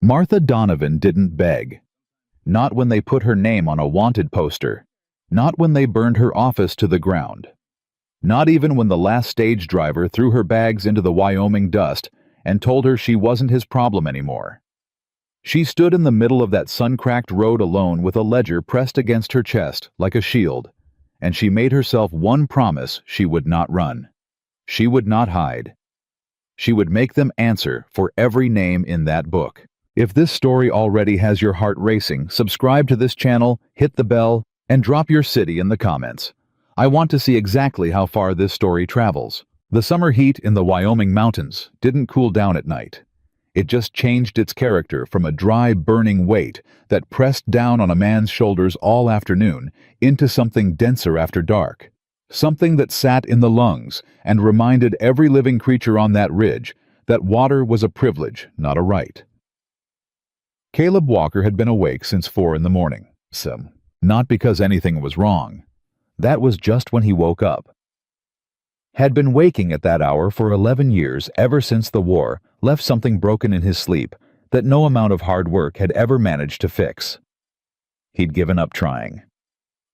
Martha Donovan didn't beg. Not when they put her name on a wanted poster. Not when they burned her office to the ground. Not even when the last stage driver threw her bags into the Wyoming dust and told her she wasn't his problem anymore. She stood in the middle of that sun-cracked road alone with a ledger pressed against her chest like a shield, and she made herself one promise: she would not run. She would not hide. She would make them answer for every name in that book. If this story already has your heart racing, subscribe to this channel, hit the bell, and drop your city in the comments. I want to see exactly how far this story travels. The summer heat in the Wyoming mountains didn't cool down at night. It just changed its character from a dry, burning weight that pressed down on a man's shoulders all afternoon into something denser after dark. Something that sat in the lungs and reminded every living creature on that ridge that water was a privilege, not a right. Caleb Walker had been awake since 4 in the morning. Not because anything was wrong. That was just when he woke up. Had been waking at that hour for 11 years ever since the war left something broken in his sleep that no amount of hard work had ever managed to fix. He'd given up trying.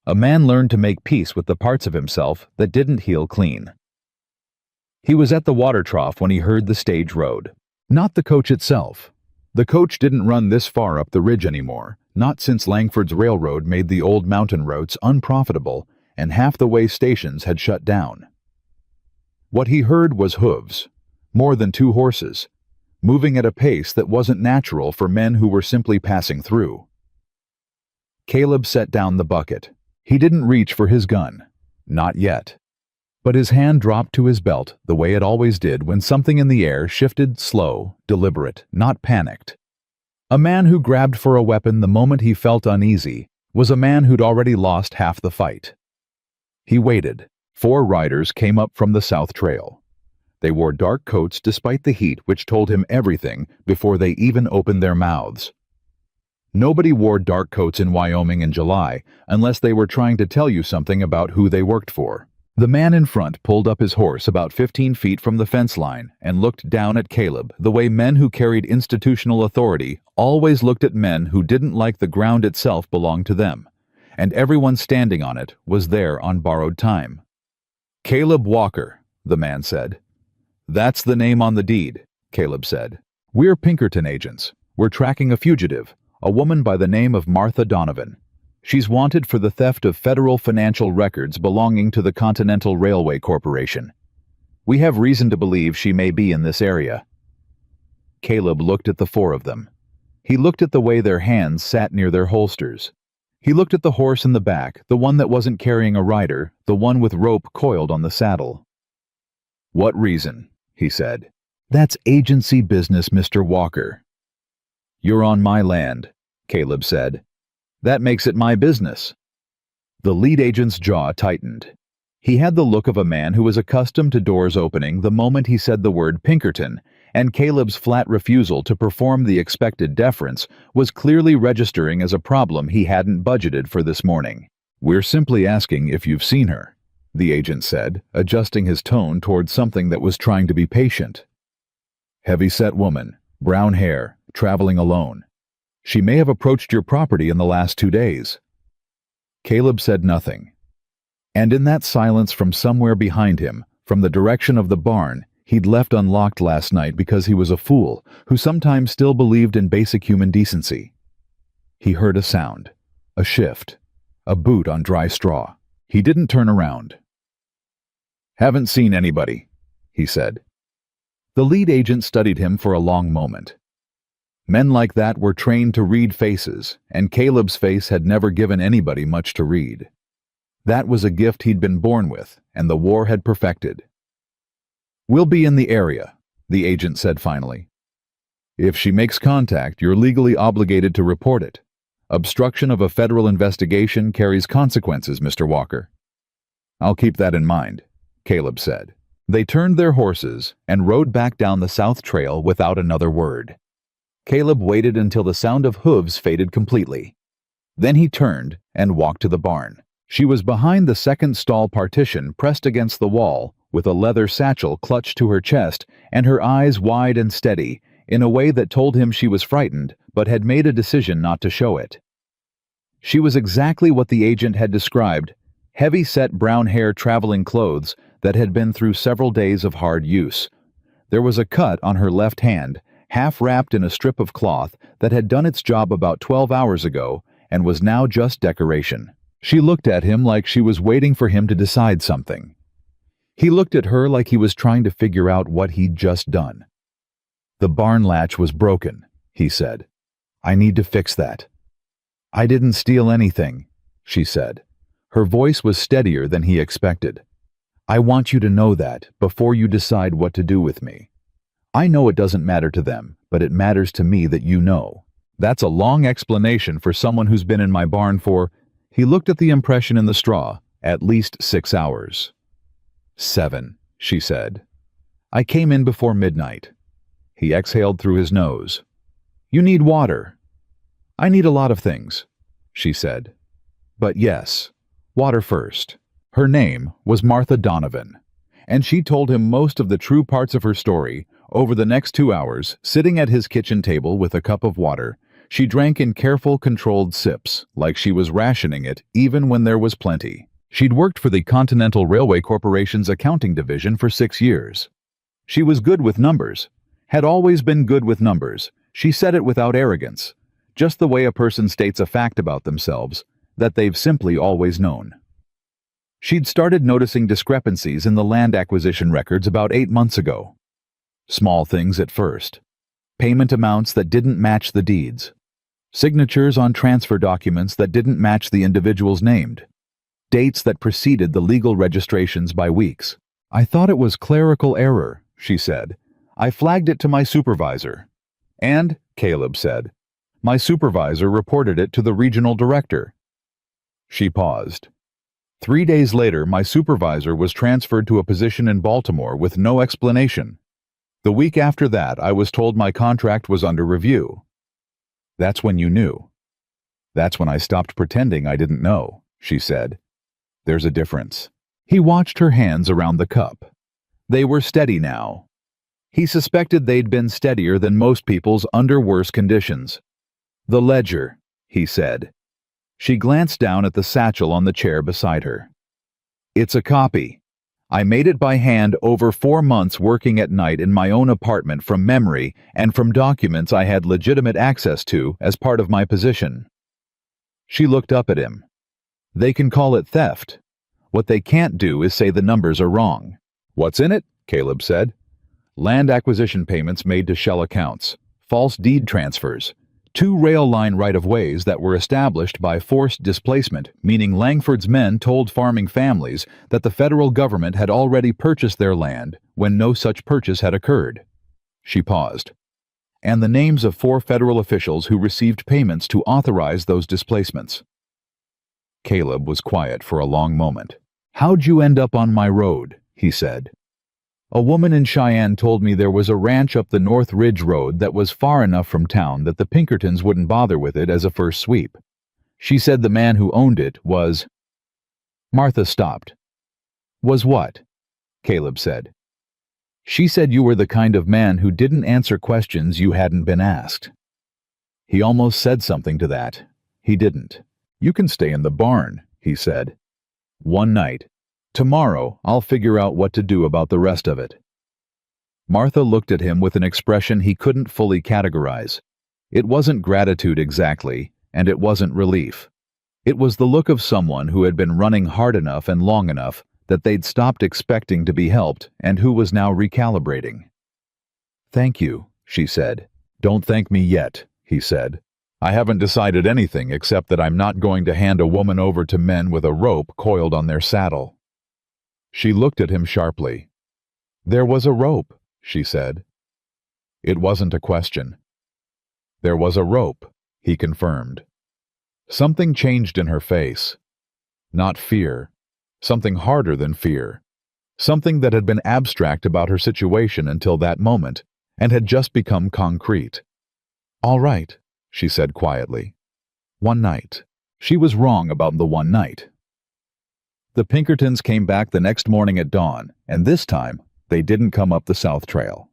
A man learned to make peace with the parts of himself that didn't heal clean. He was at the water trough when he heard the stage road. Not the coach itself. The coach didn't run this far up the ridge anymore, not since Langford's railroad made the old mountain roads unprofitable and half the way stations had shut down. What he heard was hooves, more than 2 horses, moving at a pace that wasn't natural for men who were simply passing through. Caleb set down the bucket. He didn't reach for his gun, not yet. But his hand dropped to his belt the way it always did when something in the air shifted, slow, deliberate, not panicked. A man who grabbed for a weapon the moment he felt uneasy was a man who'd already lost half the fight. He waited. 4 riders came up from the South Trail. They wore dark coats despite the heat, which told him everything before they even opened their mouths. Nobody wore dark coats in Wyoming in July unless they were trying to tell you something about who they worked for. The man in front pulled up his horse about 15 feet from the fence line and looked down at Caleb the way men who carried institutional authority always looked at men who didn't like the ground itself belonged to them, and everyone standing on it was there on borrowed time. "Caleb Walker," the man said. "That's the name on the deed," Caleb said. "We're Pinkerton agents. We're tracking a fugitive, a woman by the name of Martha Donovan. She's wanted for the theft of federal financial records belonging to the Continental Railway Corporation. We have reason to believe she may be in this area." Caleb looked at the 4 of them. He looked at the way their hands sat near their holsters. He looked at the horse in the back, the one that wasn't carrying a rider, the one with rope coiled on the saddle. "What reason?" he said. "That's agency business, Mr. Walker." "You're on my land," Caleb said. "That makes it my business." The lead agent's jaw tightened. He had the look of a man who was accustomed to doors opening the moment he said the word Pinkerton, and Caleb's flat refusal to perform the expected deference was clearly registering as a problem he hadn't budgeted for this morning. "We're simply asking if you've seen her," the agent said, adjusting his tone toward something that was trying to be patient. "Heavy-set woman, brown hair, traveling alone. She may have approached your property in the last 2 days." Caleb said nothing. And in that silence from somewhere behind him, from the direction of the barn he'd left unlocked last night because he was a fool who sometimes still believed in basic human decency, he heard a sound, a shift, a boot on dry straw. He didn't turn around. "Haven't seen anybody," he said. The lead agent studied him for a long moment. Men like that were trained to read faces, and Caleb's face had never given anybody much to read. That was a gift he'd been born with, and the war had perfected. "We'll be in the area," the agent said finally. "If she makes contact, you're legally obligated to report it. Obstruction of a federal investigation carries consequences, Mr. Walker." "I'll keep that in mind," Caleb said. They turned their horses and rode back down the South Trail without another word. Caleb waited until the sound of hooves faded completely. Then he turned and walked to the barn. She was behind the second stall partition, pressed against the wall, with a leather satchel clutched to her chest and her eyes wide and steady, in a way that told him she was frightened but had made a decision not to show it. She was exactly what the agent had described, heavy-set brown hair traveling clothes that had been through several days of hard use. There was a cut on her left hand, half wrapped in a strip of cloth that had done its job about 12 hours ago and was now just decoration. She looked at him like she was waiting for him to decide something. He looked at her like he was trying to figure out what he'd just done. "The barn latch was broken," he said. "I need to fix that." "I didn't steal anything," she said. Her voice was steadier than he expected. "I want you to know that before you decide what to do with me. I know it doesn't matter to them, but it matters to me that you know." That's a long explanation for someone who's been in my barn for, he looked at the impression in the straw, at least 6 hours. 7, she said. "I came in before midnight." He exhaled through his nose. "You need water." "I need a lot of things," she said. "But yes, water first." Her name was Martha Donovan, and she told him most of the true parts of her story. Over the next 2 hours, sitting at his kitchen table with a cup of water, she drank in careful, controlled sips, like she was rationing it even when there was plenty. She'd worked for the Continental Railway Corporation's accounting division for 6 years. She was good with numbers, had always been good with numbers. She said it without arrogance, just the way a person states a fact about themselves that they've simply always known. She'd started noticing discrepancies in the land acquisition records about 8 months ago. Small things at first. Payment amounts that didn't match the deeds. Signatures on transfer documents that didn't match the individuals named. Dates that preceded the legal registrations by weeks. "I thought it was clerical error," she said. "I flagged it to my supervisor." "And," Caleb said, "my supervisor reported it to the regional director." She paused. 3 days later, my supervisor was transferred to a position in Baltimore with no explanation. The week after that, I was told my contract was under review. "That's when you knew." "That's when I stopped pretending I didn't know," she said. "There's a difference." He watched her hands around the cup. They were steady now. He suspected they'd been steadier than most people's under worse conditions. "The ledger," he said. She glanced down at the satchel on the chair beside her. "It's a copy. I made it by hand over 4 months working at night in my own apartment from memory and from documents I had legitimate access to as part of my position." She looked up at him. "They can call it theft. What they can't do is say the numbers are wrong." "What's in it?" Caleb said. "Land acquisition payments made to shell accounts, false deed transfers, 2 rail line right-of-ways that were established by forced displacement, meaning Langford's men told farming families that the federal government had already purchased their land when no such purchase had occurred." She paused. "And the names of 4 federal officials who received payments to authorize those displacements." Caleb was quiet for a long moment. "How'd you end up on my road?" he said. "A woman in Cheyenne told me there was a ranch up the North Ridge Road that was far enough from town that the Pinkertons wouldn't bother with it as a first sweep. She said the man who owned it was—" Martha stopped. "Was what?" Caleb said. "She said you were the kind of man who didn't answer questions you hadn't been asked." He almost said something to that. He didn't. "You can stay in the barn," he said. "One night. Tomorrow, I'll figure out what to do about the rest of it." Martha looked at him with an expression he couldn't fully categorize. It wasn't gratitude exactly, and it wasn't relief. It was the look of someone who had been running hard enough and long enough that they'd stopped expecting to be helped and who was now recalibrating. "Thank you," she said. "Don't thank me yet," he said. "I haven't decided anything except that I'm not going to hand a woman over to men with a rope coiled on their saddle." She looked at him sharply. "There was a rope," she said. It wasn't a question. "There was a rope," he confirmed. Something changed in her face. Not fear. Something harder than fear. Something that had been abstract about her situation until that moment and had just become concrete. "All right," she said quietly. "One night." She was wrong about the one night. The Pinkertons came back the next morning at dawn, and this time, they didn't come up the South Trail.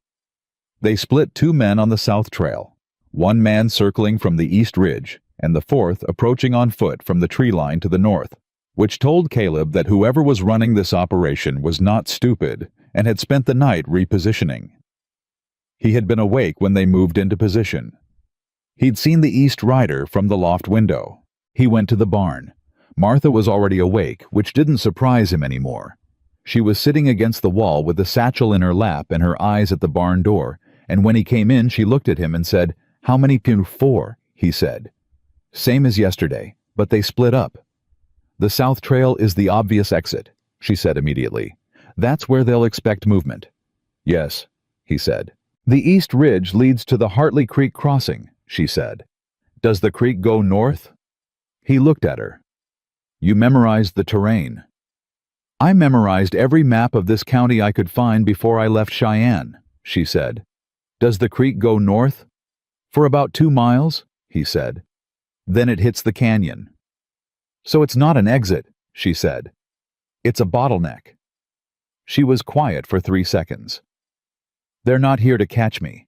They split 2 men on the south trail, 1 man circling from the east ridge, and the 4th approaching on foot from the tree line to the north, which told Caleb that whoever was running this operation was not stupid and had spent the night repositioning. He had been awake when they moved into position. He'd seen the east rider from the loft window. He went to the barn. Martha was already awake, which didn't surprise him anymore. She was sitting against the wall with the satchel in her lap and her eyes at the barn door, and when he came in she looked at him and said, "How many people?" "4," he said. "Same as yesterday, but they split up." "The south trail is the obvious exit," she said immediately. "That's where they'll expect movement." "Yes," he said. "The east ridge leads to the Hartley Creek crossing," she said. "Does the creek go north?" He looked at her. "You memorized the terrain." "I memorized every map of this county I could find before I left Cheyenne," she said. "Does the creek go north?" "For about 2 miles," he said. "Then it hits the canyon." "So it's not an exit," she said. "It's a bottleneck." She was quiet for 3 seconds. "They're not here to catch me.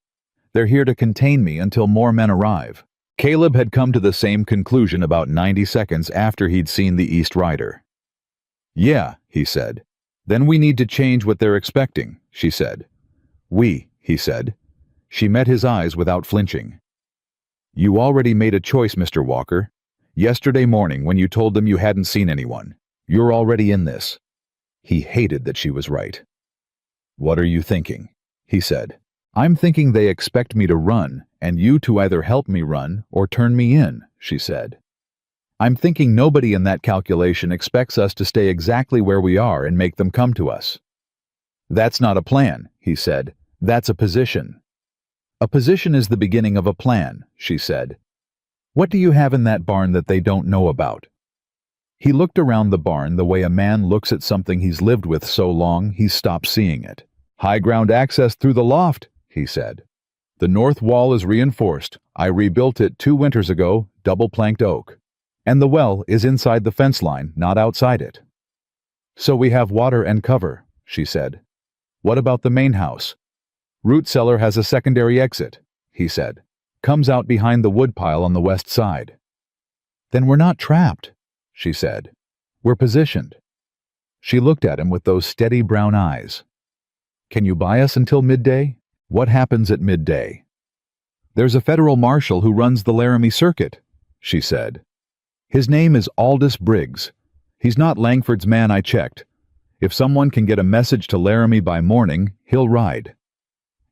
They're here to contain me until more men arrive." Caleb had come to the same conclusion about 90 seconds after he'd seen the East Rider. "Yeah," he said. "Then we need to change what they're expecting," she said. "We," he said. She met his eyes without flinching. "You already made a choice, Mr. Walker. Yesterday morning when you told them you hadn't seen anyone. You're already in this." He hated that she was right. "What are you thinking?" he said. "I'm thinking they expect me to run, and you to either help me run or turn me in," she said. "I'm thinking nobody in that calculation expects us to stay exactly where we are and make them come to us." "That's not a plan," he said. "That's a position." "A position is the beginning of a plan," she said. "What do you have in that barn that they don't know about?" He looked around the barn the way a man looks at something he's lived with so long he's stopped seeing it. "High ground access through the loft," he said. "The north wall is reinforced. I rebuilt it 2 winters ago, double-planked oak. And the well is inside the fence line, not outside it." "So we have water and cover," she said. "What about the main house?" "Root cellar has a secondary exit," he said. "Comes out behind the woodpile on the west side." "Then we're not trapped," she said. "We're positioned." She looked at him with those steady brown eyes. "Can you buy us until midday?" "What happens at midday?" "There's a federal marshal who runs the Laramie Circuit," she said. "His name is Aldous Briggs. He's not Langford's man, I checked. If someone can get a message to Laramie by morning, he'll ride."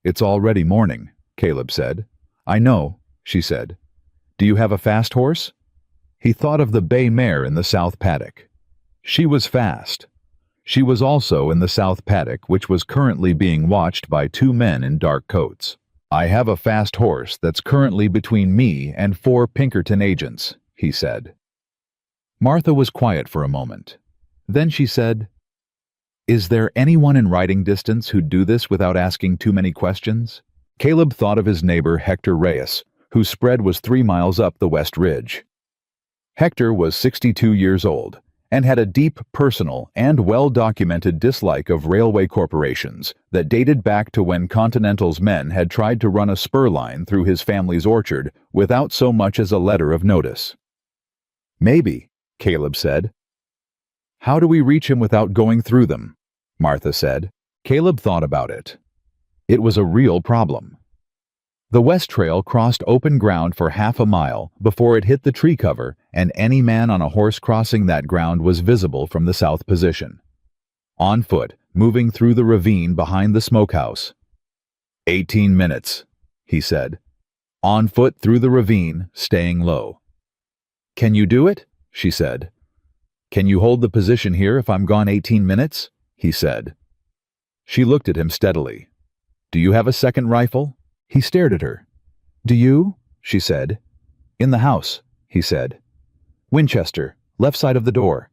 "It's already morning," Caleb said. "I know," she said. "Do you have a fast horse?" He thought of the bay mare in the south paddock. She was fast. She was also in the south paddock, which was currently being watched by 2 men in dark coats. "I have a fast horse that's currently between me and 4 Pinkerton agents," he said. Martha was quiet for a moment. Then she said, "Is there anyone in riding distance who'd do this without asking too many questions?" Caleb thought of his neighbor Hector Reyes, whose spread was 3 miles up the west ridge. Hector was 62 years old and had a deep personal and well-documented dislike of railway corporations that dated back to when Continental's men had tried to run a spur line through his family's orchard without so much as a letter of notice. "Maybe," Caleb said. "How do we reach him without going through them?" Martha said. Caleb thought about it. It was a real problem. The West Trail crossed open ground for half a mile before it hit the tree cover, and any man on a horse crossing that ground was visible from the south position. On foot, moving through the ravine behind the smokehouse. 18 minutes, he said. On foot through the ravine, staying low. "Can you do it?" she said. "Can you hold the position here if I'm gone 18 minutes?" he said. She looked at him steadily. "Do you have a second rifle?" He stared at her. "Do you?" she said. "In the house," he said. "Winchester, left side of the door."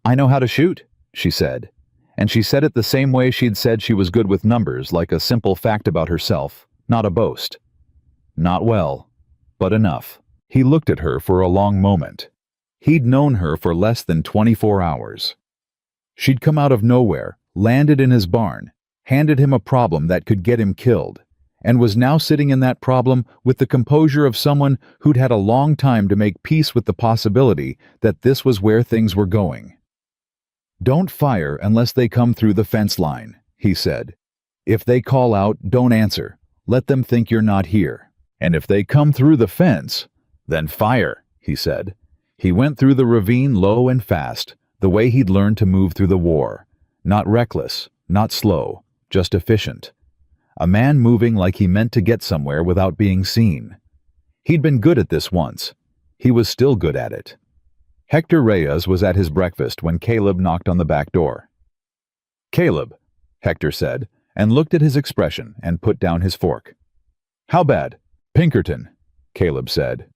"I know how to shoot," she said. And she said it the same way she'd said she was good with numbers, like a simple fact about herself, not a boast. Not well, but enough. He looked at her for a long moment. He'd known her for less than 24 hours. She'd come out of nowhere, landed in his barn, handed him a problem that could get him killed, and was now sitting in that problem with the composure of someone who'd had a long time to make peace with the possibility that this was where things were going. "Don't fire unless they come through the fence line," he said. "If they call out, don't answer. Let them think you're not here. And if they come through the fence, then fire," he said. He went through the ravine low and fast, the way he'd learned to move through the war. Not reckless, not slow, just efficient. A man moving like he meant to get somewhere without being seen. He'd been good at this once. He was still good at it. Hector Reyes was at his breakfast when Caleb knocked on the back door. "Caleb," Hector said, and looked at his expression and put down his fork. "How bad?" "Pinkerton," Caleb said.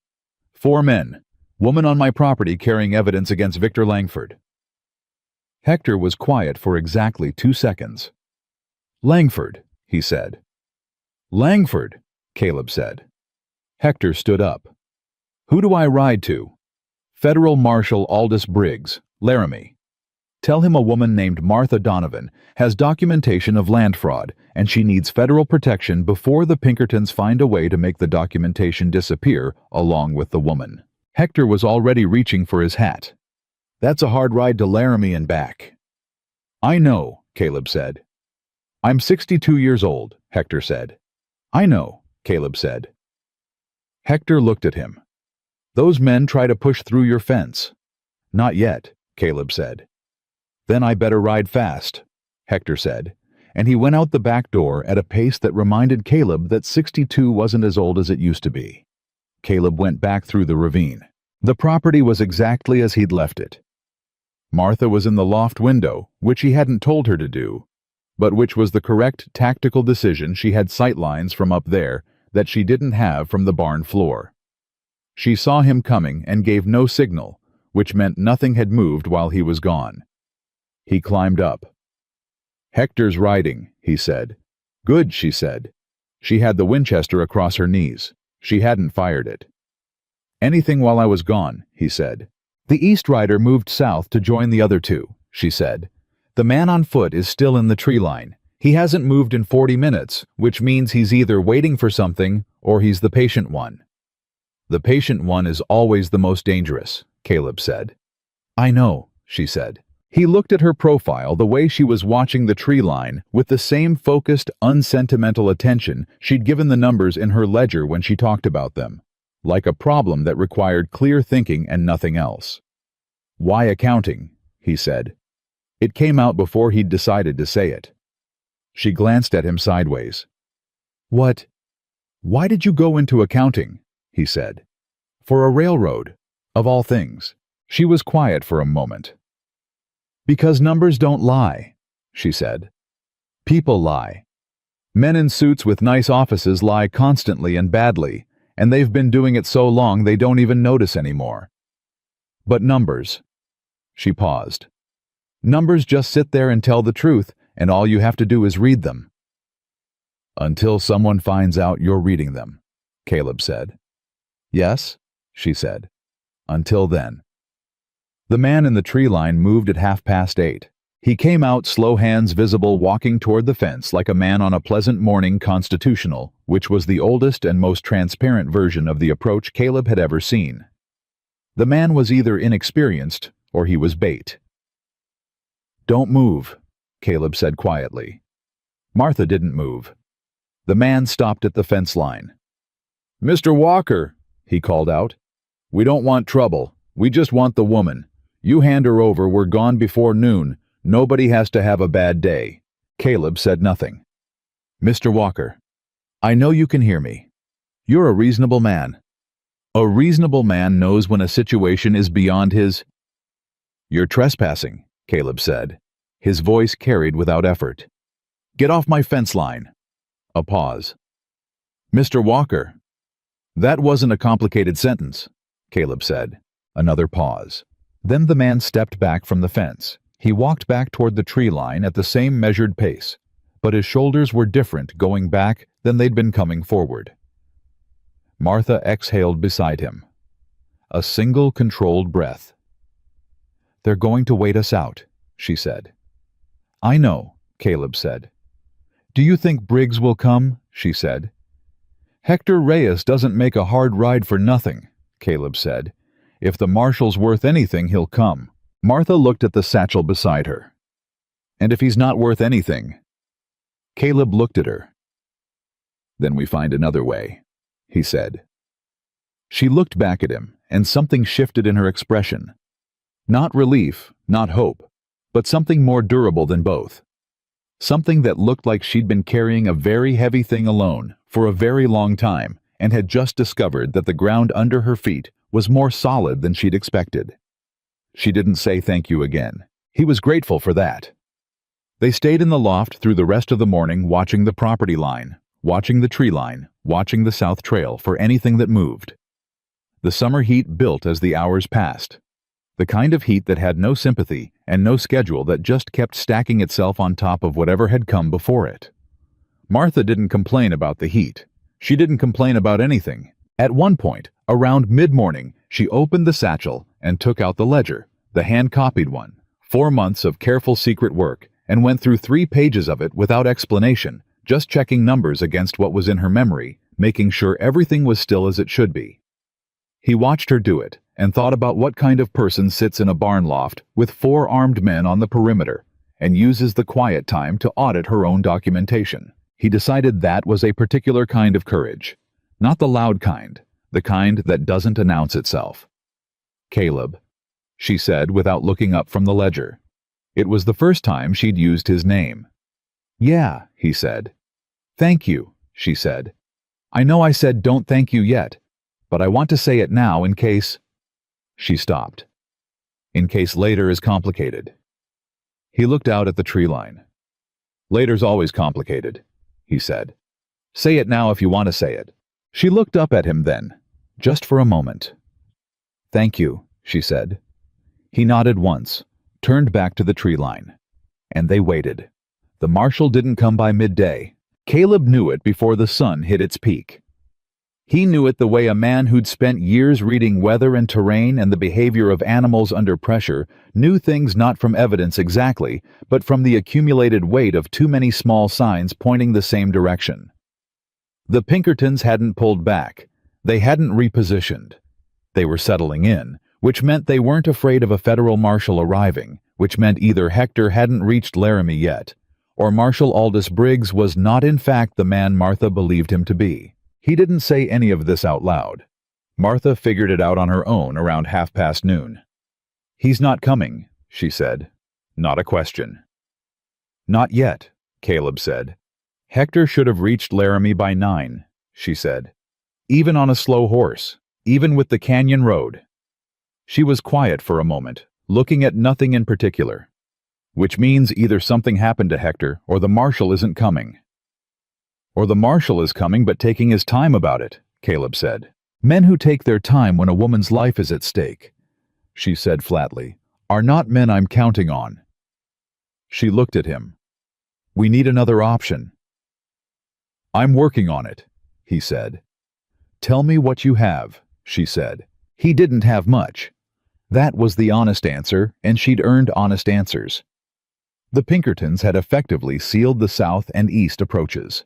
"4 men. Woman on my property carrying evidence against Victor Langford." Hector was quiet for exactly 2 seconds. "Langford," he said. "Langford," Caleb said. Hector stood up. "Who do I ride to?" "Federal Marshal Aldous Briggs, Laramie. Tell him a woman named Martha Donovan has documentation of land fraud, and she needs federal protection before the Pinkertons find a way to make the documentation disappear along with the woman." Hector was already reaching for his hat. "That's a hard ride to Laramie and back." "I know," Caleb said. "I'm 62 years old," Hector said. "I know," Caleb said. Hector looked at him. "Those men try to push through your fence." "Not yet," Caleb said. "Then I better ride fast," Hector said, and he went out the back door at a pace that reminded Caleb that 62 wasn't as old as it used to be. Caleb went back through the ravine. The property was exactly as he'd left it. Martha was in the loft window, which he hadn't told her to do, but which was the correct tactical decision. She had sight lines from up there that she didn't have from the barn floor. She saw him coming and gave no signal, which meant nothing had moved while he was gone. He climbed up. "Hector's riding," he said. "Good," she said. She had the Winchester across her knees. She hadn't fired it. "Anything while I was gone," he said. "The East Rider moved south to join the other two," she said. "The man on foot is still in the tree line. He hasn't moved in 40 minutes, which means he's either waiting for something or he's the patient one." "The patient one is always the most dangerous," Caleb said. "I know," she said. He looked at her profile the way she was watching the tree line with the same focused, unsentimental attention she'd given the numbers in her ledger when she talked about them, like a problem that required clear thinking and nothing else. "Why accounting?" he said. It came out before he'd decided to say it. She glanced at him sideways. "What? Why did you go into accounting?" he said. "For a railroad, of all things." She was quiet for a moment. "Because numbers don't lie," she said. "People lie. Men in suits with nice offices lie constantly and badly, and they've been doing it so long they don't even notice anymore. But numbers—" She paused. "Numbers just sit there and tell the truth, and all you have to do is read them." "Until someone finds out you're reading them," Caleb said. "Yes," she said. "Until then." The man in the tree line moved at 8:30. He came out, slow hands visible, walking toward the fence like a man on a pleasant morning constitutional, which was the oldest and most transparent version of the approach Caleb had ever seen. The man was either inexperienced or he was bait. "Don't move," Caleb said quietly. Martha didn't move. The man stopped at the fence line. "Mr. Walker," he called out. "We don't want trouble. We just want the woman. You hand her over, we're gone before noon. Nobody has to have a bad day." Caleb said nothing. "Mr. Walker, I know you can hear me. You're a reasonable man. A reasonable man knows when a situation is beyond his—" "You're trespassing," Caleb said. His voice carried without effort. "Get off my fence line." A pause. "Mr. Walker." "That wasn't a complicated sentence," Caleb said. Another pause. Then the man stepped back from the fence. He walked back toward the tree line at the same measured pace, but his shoulders were different going back than they'd been coming forward. Martha exhaled beside him. A single controlled breath. "They're going to wait us out," she said. "I know," Caleb said. "Do you think Briggs will come?" she said. Hector Reyes doesn't make a hard ride for nothing, Caleb said. If the marshal's worth anything, he'll come. Martha looked at the satchel beside her. And if he's not worth anything? Caleb looked at her. Then we find another way, he said. She looked back at him, and something shifted in her expression. Not relief, not hope, but something more durable than both. Something that looked like she'd been carrying a very heavy thing alone for a very long time and had just discovered that the ground under her feet was more solid than she'd expected. She didn't say thank you again. He was grateful for that. They stayed in the loft through the rest of the morning, watching the property line, watching the tree line, watching the south trail for anything that moved. The summer heat built as the hours passed. The kind of heat that had no sympathy and no schedule, that just kept stacking itself on top of whatever had come before it. Martha didn't complain about the heat. She didn't complain about anything. At one point, around mid-morning, she opened the satchel and took out the ledger, the hand-copied one, 4 months of careful secret work, and went through 3 pages of it without explanation, just checking numbers against what was in her memory, making sure everything was still as it should be. He watched her do it, and thought about what kind of person sits in a barn loft with 4 armed men on the perimeter and uses the quiet time to audit her own documentation. He decided that was a particular kind of courage, not the loud kind, the kind that doesn't announce itself. Caleb, she said without looking up from the ledger. It was the first time she'd used his name. Yeah, he said. Thank you, she said. I know I said don't thank you yet, but I want to say it now in case... She stopped. In case later is complicated. He looked out at the tree line. Later's always complicated, he said. Say it now if you want to say it. She looked up at him then, just for a moment. Thank you, she said. He nodded once, turned back to the tree line. And they waited. The marshal didn't come by midday. Caleb knew it before the sun hit its peak. He knew it the way a man who'd spent years reading weather and terrain and the behavior of animals under pressure knew things not from evidence exactly, but from the accumulated weight of too many small signs pointing the same direction. The Pinkertons hadn't pulled back. They hadn't repositioned. They were settling in, which meant they weren't afraid of a federal marshal arriving, which meant either Hector hadn't reached Laramie yet, or Marshal Aldous Briggs was not in fact the man Martha believed him to be. He didn't say any of this out loud. Martha figured it out on her own around noon. He's not coming, she said. Not a question. Not yet, Caleb said. Hector should have reached Laramie by 9, she said. Even on a slow horse, even with the canyon road. She was quiet for a moment, looking at nothing in particular. Which means either something happened to Hector or the marshal isn't coming. Or the marshal is coming but taking his time about it, Caleb said. Men who take their time when a woman's life is at stake, she said flatly, are not men I'm counting on. She looked at him. We need another option. I'm working on it, he said. Tell me what you have, she said. He didn't have much. That was the honest answer, and she'd earned honest answers. The Pinkertons had effectively sealed the south and east approaches.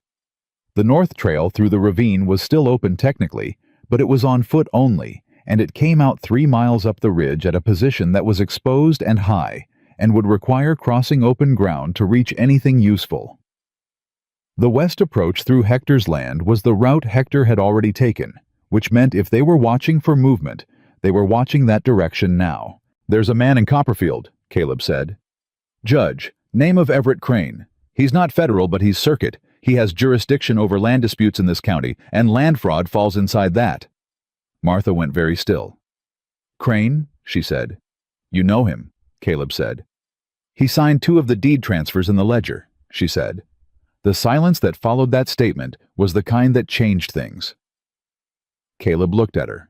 The north trail through the ravine was still open technically, but it was on foot only, and it came out 3 miles up the ridge at a position that was exposed and high, and would require crossing open ground to reach anything useful. The west approach through Hector's land was the route Hector had already taken, which meant if they were watching for movement, they were watching that direction now. There's a man in Copperfield, Caleb said. Judge, name of Everett Crane. He's not federal, but he's circuit. He has jurisdiction over land disputes in this county, and land fraud falls inside that. Martha went very still. Crane, she said. You know him, Caleb said. He signed 2 of the deed transfers in the ledger, she said. The silence that followed that statement was the kind that changed things. Caleb looked at her.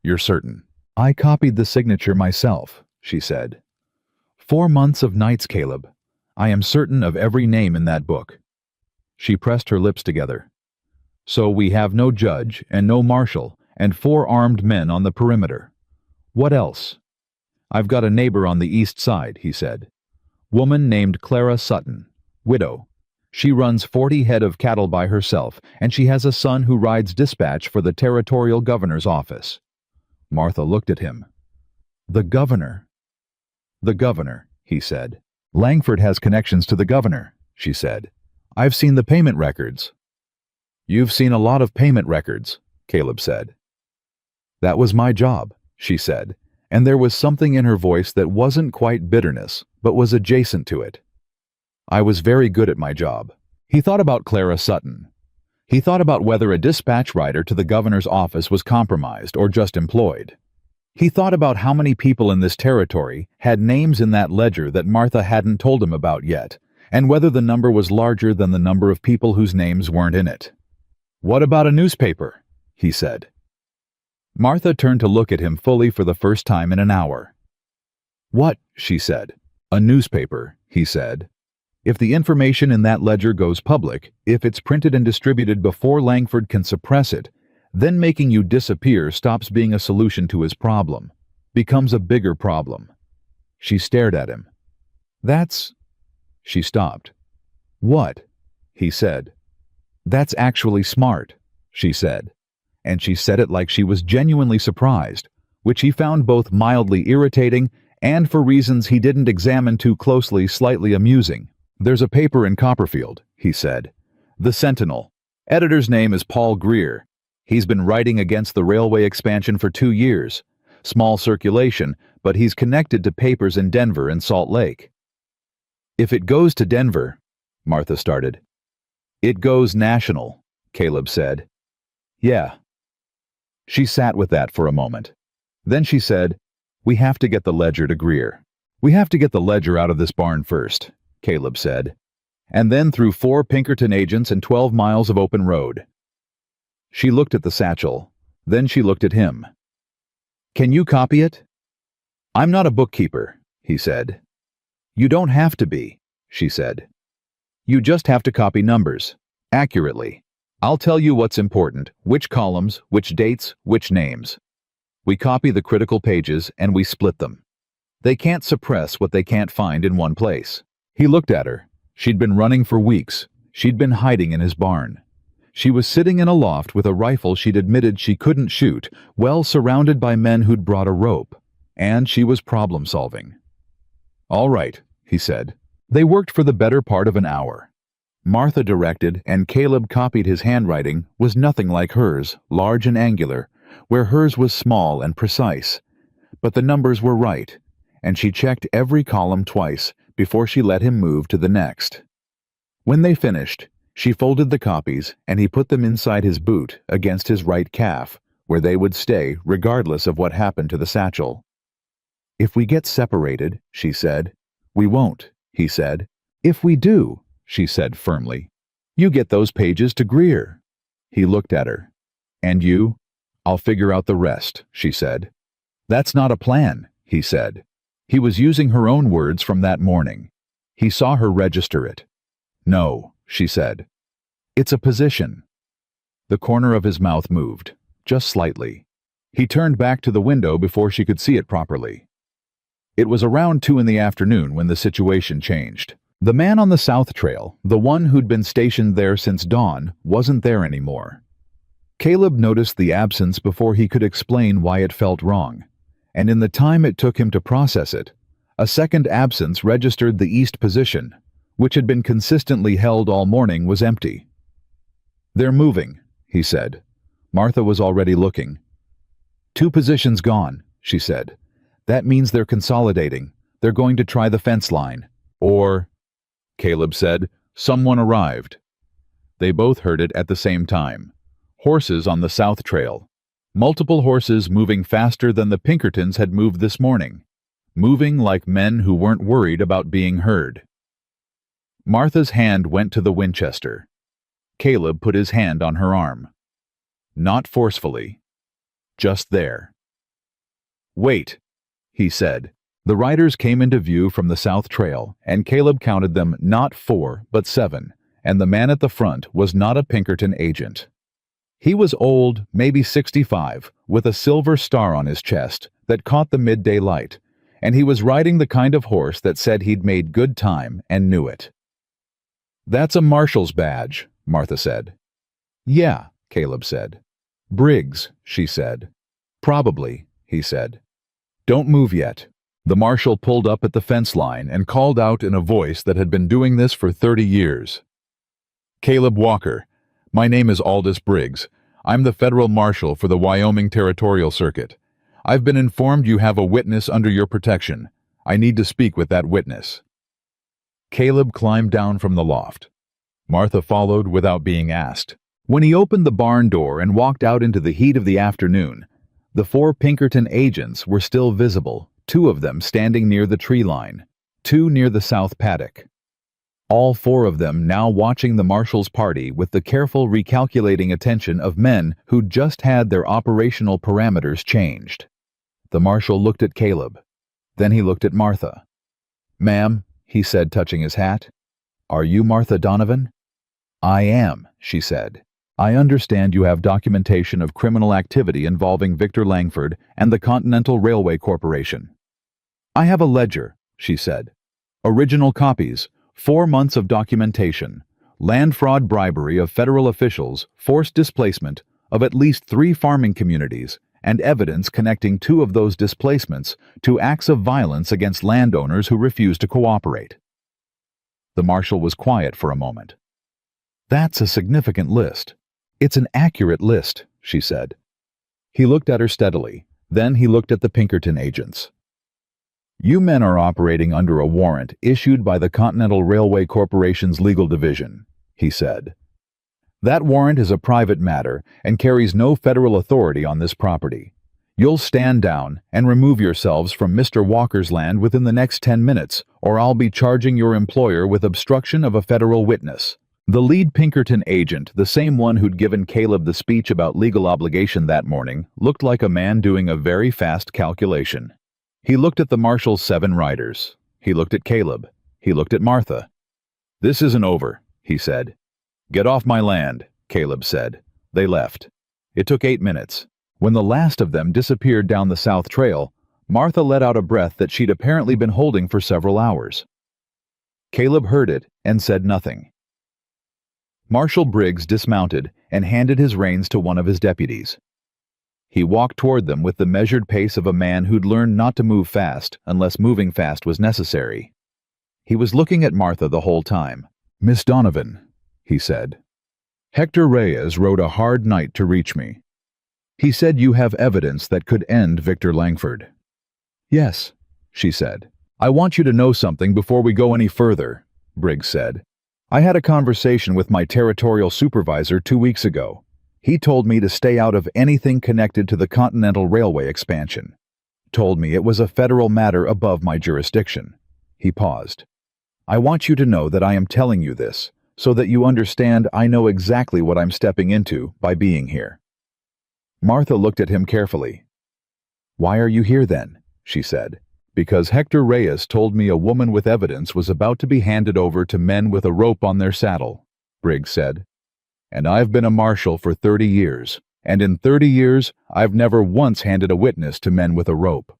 You're certain? I copied the signature myself, she said. 4 months of nights, Caleb. I am certain of every name in that book. She pressed her lips together. So we have no judge and no marshal and 4 armed men on the perimeter. What else? I've got a neighbor on the east side, he said. Woman named Clara Sutton, widow. She runs 40 head of cattle by herself, and she has a son who rides dispatch for the territorial governor's office. Martha looked at him. The governor. The governor, he said. Langford has connections to the governor, she said. I've seen the payment records. You've seen a lot of payment records, Caleb said. That was my job, she said, and there was something in her voice that wasn't quite bitterness, but was adjacent to it. I was very good at my job. He thought about Clara Sutton. He thought about whether a dispatch rider to the governor's office was compromised or just employed. He thought about how many people in this territory had names in that ledger that Martha hadn't told him about yet, and whether the number was larger than the number of people whose names weren't in it. What about a newspaper? He said. Martha turned to look at him fully for the first time in an hour. What? She said. A newspaper, he said. If the information in that ledger goes public, if it's printed and distributed before Langford can suppress it, then making you disappear stops being a solution to his problem, becomes a bigger problem. She stared at him. That's... She stopped. What? He said. That's actually smart, she said. And she said it like she was genuinely surprised, which he found both mildly irritating and, for reasons he didn't examine too closely, slightly amusing. There's a paper in Copperfield, he said. The Sentinel. Editor's name is Paul Greer. He's been writing against the railway expansion for 2 years. Small circulation, but he's connected to papers in Denver and Salt Lake. If it goes to Denver, Martha started. It goes national, Caleb said. Yeah. She sat with that for a moment. Then she said, We have to get the ledger to Greer. We have to get the ledger out of this barn first, Caleb said. And then through 4 Pinkerton agents and 12 miles of open road. She looked at the satchel. Then she looked at him. Can you copy it? I'm not a bookkeeper, he said. You don't have to be, she said. You just have to copy numbers, accurately. I'll tell you what's important, which columns, which dates, which names. We copy the critical pages and we split them. They can't suppress what they can't find in one place. He looked at her. She'd been running for weeks. She'd been hiding in his barn. She was sitting in a loft with a rifle she'd admitted she couldn't shoot, well surrounded by men who'd brought a rope. And she was problem-solving. All right, he said. They worked for the better part of an hour. Martha directed, and Caleb copied. His handwriting was nothing like hers, large and angular, where hers was small and precise. But the numbers were right, and she checked every column twice before she let him move to the next. When they finished, she folded the copies, and he put them inside his boot against his right calf, where they would stay regardless of what happened to the satchel. If we get separated, she said. We won't, he said. If we do, she said firmly, you get those pages to Greer. He looked at her. And you? I'll figure out the rest, she said. That's not a plan, he said. He was using her own words from that morning. He saw her register it. No, she said. It's a position. The corner of his mouth moved, just slightly. He turned back to the window before she could see it properly. It was around 2 in the afternoon when the situation changed. The man on the South Trail, the one who'd been stationed there since dawn, wasn't there anymore. Caleb noticed the absence before he could explain why it felt wrong, and in the time it took him to process it, a second absence registered the east position, which had been consistently held all morning, was empty. They're moving, he said. Martha was already looking. 2 positions gone, she said. That means they're consolidating. They're going to try the fence line. Or, Caleb said, someone arrived. They both heard it at the same time. Horses on the South Trail. Multiple horses moving faster than the Pinkertons had moved this morning. Moving like men who weren't worried about being heard. Martha's hand went to the Winchester. Caleb put his hand on her arm. Not forcefully. Just there. Wait, he said. The riders came into view from the South Trail, and Caleb counted them not 4, but 7, and the man at the front was not a Pinkerton agent. He was old, maybe 65, with a silver star on his chest that caught the midday light, and he was riding the kind of horse that said he'd made good time and knew it. That's a marshal's badge, Martha said. Yeah, Caleb said. Briggs, she said. Probably, he said. Don't move yet. The marshal pulled up at the fence line and called out in a voice that had been doing this for 30 years. Caleb Walker, my name is Aldous Briggs. I'm the federal marshal for the Wyoming Territorial Circuit. I've been informed you have a witness under your protection. I need to speak with that witness. Caleb climbed down from the loft. Martha followed without being asked. When he opened the barn door and walked out into the heat of the afternoon, the 4 Pinkerton agents were still visible, 2 of them standing near the tree line, 2 near the south paddock. All 4 of them now watching the marshal's party with the careful recalculating attention of men who'd just had their operational parameters changed. The marshal looked at Caleb. Then he looked at Martha. Ma'am, he said, touching his hat. Are you Martha Donovan? I am, she said. I understand you have documentation of criminal activity involving Victor Langford and the Continental Railway Corporation. I have a ledger, she said. Original copies, 4 months of documentation, land fraud, bribery of federal officials, forced displacement of at least 3 farming communities, and evidence connecting 2 of those displacements to acts of violence against landowners who refused to cooperate. The marshal was quiet for a moment. That's a significant list. It's an accurate list, she said. He looked at her steadily. Then he looked at the Pinkerton agents. You men are operating under a warrant issued by the Continental Railway Corporation's legal division, he said. That warrant is a private matter and carries no federal authority on this property. You'll stand down and remove yourselves from Mr. Walker's land within the next 10 minutes, or I'll be charging your employer with obstruction of a federal witness. The lead Pinkerton agent, the same one who'd given Caleb the speech about legal obligation that morning, looked like a man doing a very fast calculation. He looked at the marshal's 7 riders. He looked at Caleb. He looked at Martha. This isn't over, he said. Get off my land, Caleb said. They left. It took 8 minutes. When the last of them disappeared down the south trail, Martha let out a breath that she'd apparently been holding for several hours. Caleb heard it and said nothing. Marshal Briggs dismounted and handed his reins to one of his deputies. He walked toward them with the measured pace of a man who'd learned not to move fast unless moving fast was necessary. He was looking at Martha the whole time. Miss Donovan, he said. Hector Reyes rode a hard night to reach me. He said you have evidence that could end Victor Langford. Yes, she said. I want you to know something before we go any further, Briggs said. I had a conversation with my territorial supervisor 2 weeks ago. He told me to stay out of anything connected to the Continental Railway expansion. Told me it was a federal matter above my jurisdiction. He paused. I want you to know that I am telling you this, so that you understand I know exactly what I'm stepping into by being here. Martha looked at him carefully. Why are you here then? She said. Because Hector Reyes told me a woman with evidence was about to be handed over to men with a rope on their saddle, Briggs said. And I've been a marshal for 30 years, and in 30 years I've never once handed a witness to men with a rope.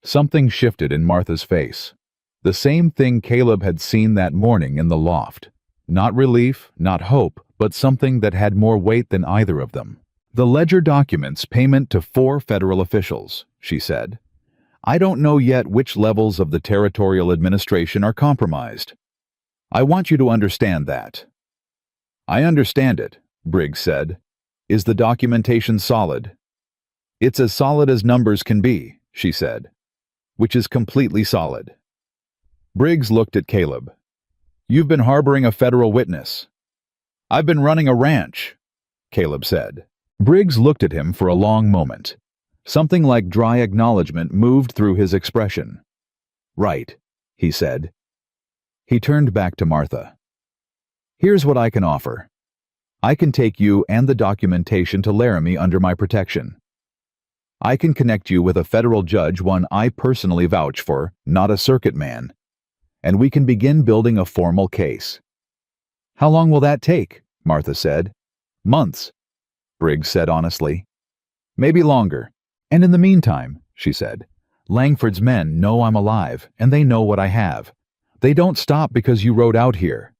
Something shifted in Martha's face. The same thing Caleb had seen that morning in the loft. Not relief, not hope, but something that had more weight than either of them. The ledger documents payment to 4 federal officials, she said. I don't know yet which levels of the territorial administration are compromised. I want you to understand that. I understand it, Briggs said. Is the documentation solid? It's as solid as numbers can be, she said. Which is completely solid. Briggs looked at Caleb. You've been harboring a federal witness. I've been running a ranch, Caleb said. Briggs looked at him for a long moment. Something like dry acknowledgement moved through his expression. Right, he said. He turned back to Martha. Here's what I can offer. I can take you and the documentation to Laramie under my protection. I can connect you with a federal judge, one I personally vouch for, not a circuit man. And we can begin building a formal case. How long will that take? Martha said. Months, Briggs said honestly. Maybe longer. And in the meantime, she said, Langford's men know I'm alive, and they know what I have. They don't stop because you rode out here.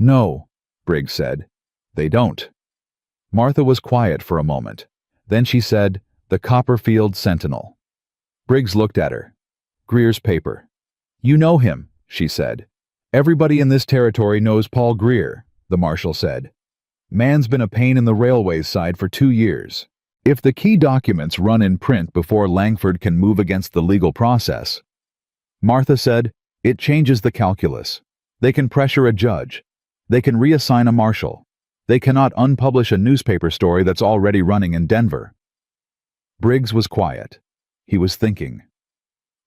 No, Briggs said. They don't. Martha was quiet for a moment. Then she said, the Copperfield Sentinel. Briggs looked at her. Greer's paper. You know him, she said. Everybody in this territory knows Paul Greer, the marshal said. Man's been a pain in the railways side for 2 years. If the key documents run in print before Langford can move against the legal process, Martha said, it changes the calculus. They can pressure a judge. They can reassign a marshal. They cannot unpublish a newspaper story that's already running in Denver. Briggs was quiet. He was thinking.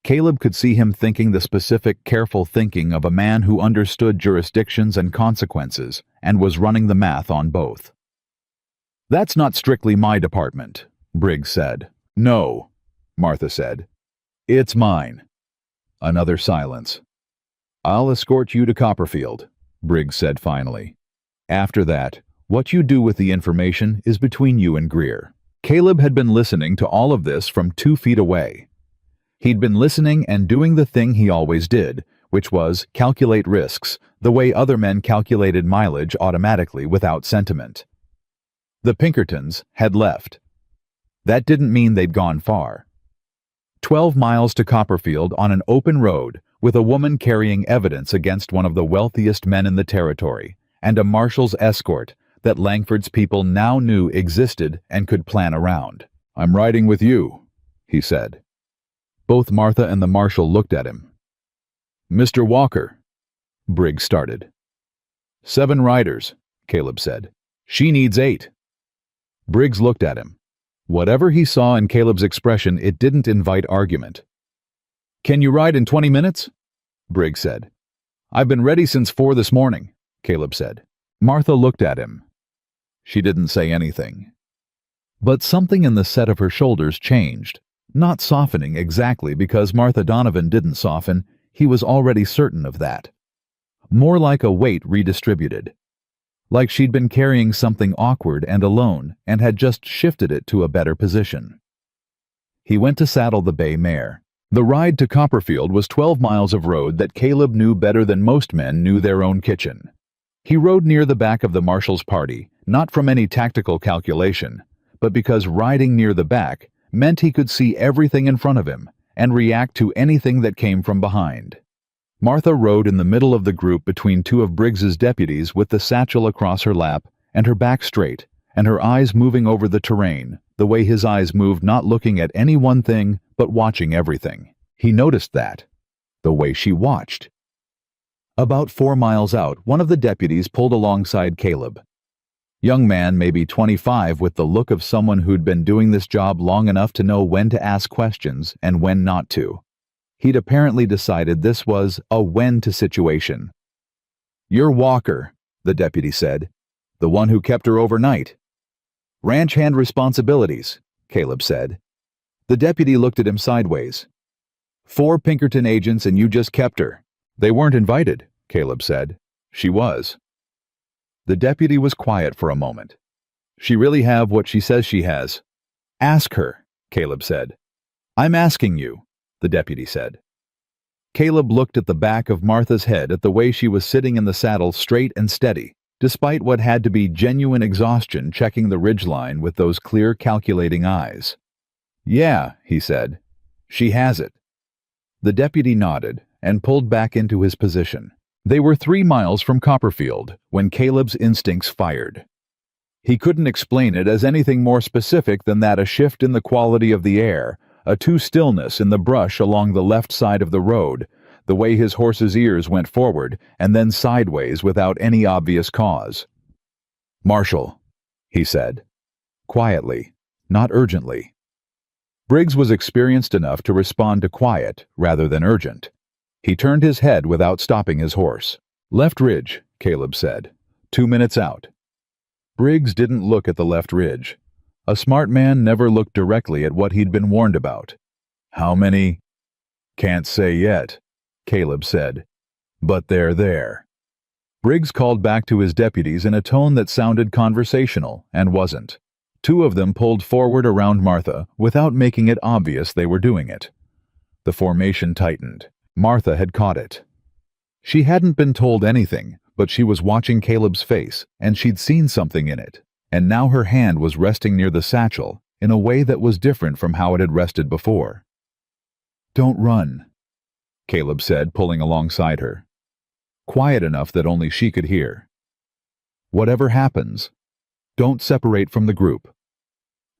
Caleb could see him thinking the specific, careful thinking of a man who understood jurisdictions and consequences and was running the math on both. That's not strictly my department, Briggs said. No, Martha said. It's mine. Another silence. I'll escort you to Copperfield, Briggs said finally. After that, what you do with the information is between you and Greer. Caleb had been listening to all of this from 2 feet away. He'd been listening and doing the thing he always did, which was calculate risks, the way other men calculated mileage automatically without sentiment. The Pinkertons had left. That didn't mean they'd gone far. 12 miles to Copperfield on an open road, with a woman carrying evidence against one of the wealthiest men in the territory, and a marshal's escort that Langford's people now knew existed and could plan around. I'm riding with you, he said. Both Martha and the marshal looked at him. Mr. Walker, Briggs started. 7 riders, Caleb said. She needs 8. Briggs looked at him. Whatever he saw in Caleb's expression, it didn't invite argument. Can you ride in 20 minutes? Briggs said. I've been ready since 4 this morning, Caleb said. Martha looked at him. She didn't say anything. But something in the set of her shoulders changed, not softening exactly because Martha Donovan didn't soften, he was already certain of that. More like a weight redistributed. Like she'd been carrying something awkward and alone and had just shifted it to a better position. He went to saddle the bay mare. The ride to Copperfield was 12 miles of road that Caleb knew better than most men knew their own kitchen. He rode near the back of the marshal's party, not from any tactical calculation, but because riding near the back meant he could see everything in front of him and react to anything that came from behind. Martha rode in the middle of the group between 2 of Briggs's deputies with the satchel across her lap and her back straight and her eyes moving over the terrain, the way his eyes moved, not looking at any one thing but watching everything. He noticed that. The way she watched. About 4 miles out, one of the deputies pulled alongside Caleb. Young man, maybe 25, with the look of someone who'd been doing this job long enough to know when to ask questions and when not to. He'd apparently decided this was a when-to situation. You're Walker, the deputy said. The one who kept her overnight. Ranch hand responsibilities, Caleb said. The deputy looked at him sideways. 4 Pinkerton agents and you just kept her. They weren't invited, Caleb said. She was. The deputy was quiet for a moment. She really have what she says she has. Ask her, Caleb said. I'm asking you, the deputy said. Caleb looked at the back of Martha's head at the way she was sitting in the saddle straight and steady, despite what had to be genuine exhaustion checking the ridgeline with those clear calculating eyes. Yeah, he said. She has it. The deputy nodded and pulled back into his position. They were 3 miles from Copperfield when Caleb's instincts fired. He couldn't explain it as anything more specific than that a shift in the quality of the air, a stillness in the brush along the left side of the road, the way his horse's ears went forward and then sideways without any obvious cause. Marshal, he said. Quietly, not urgently. Briggs was experienced enough to respond to quiet rather than urgent. He turned his head without stopping his horse. Left ridge, Caleb said. 2 minutes out. Briggs didn't look at the left ridge. A smart man never looked directly at what he'd been warned about. How many? Can't say yet, Caleb said. But they're there. Briggs called back to his deputies in a tone that sounded conversational and wasn't. 2 of them pulled forward around Martha without making it obvious they were doing it. The formation tightened. Martha had caught it. She hadn't been told anything, but she was watching Caleb's face, and she'd seen something in it, and now her hand was resting near the satchel in a way that was different from how it had rested before. "Don't run," Caleb said, pulling alongside her. Quiet enough that only she could hear. "Whatever happens, don't separate from the group."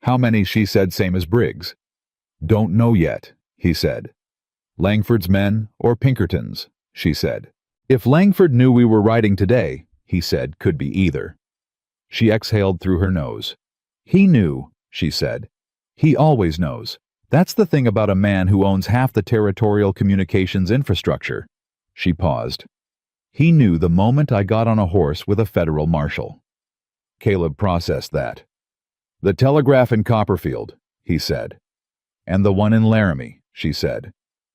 "How many?" she said, same as Briggs. "Don't know yet," he said. "Langford's men or Pinkerton's," she said. "If Langford knew we were riding today," he said, "could be either." She exhaled through her nose. "He knew," she said. "He always knows. That's the thing about a man who owns half the territorial communications infrastructure." She paused. "He knew the moment I got on a horse with a federal marshal." Caleb processed that. "The telegraph in Copperfield," he said. "And the one in Laramie," she said.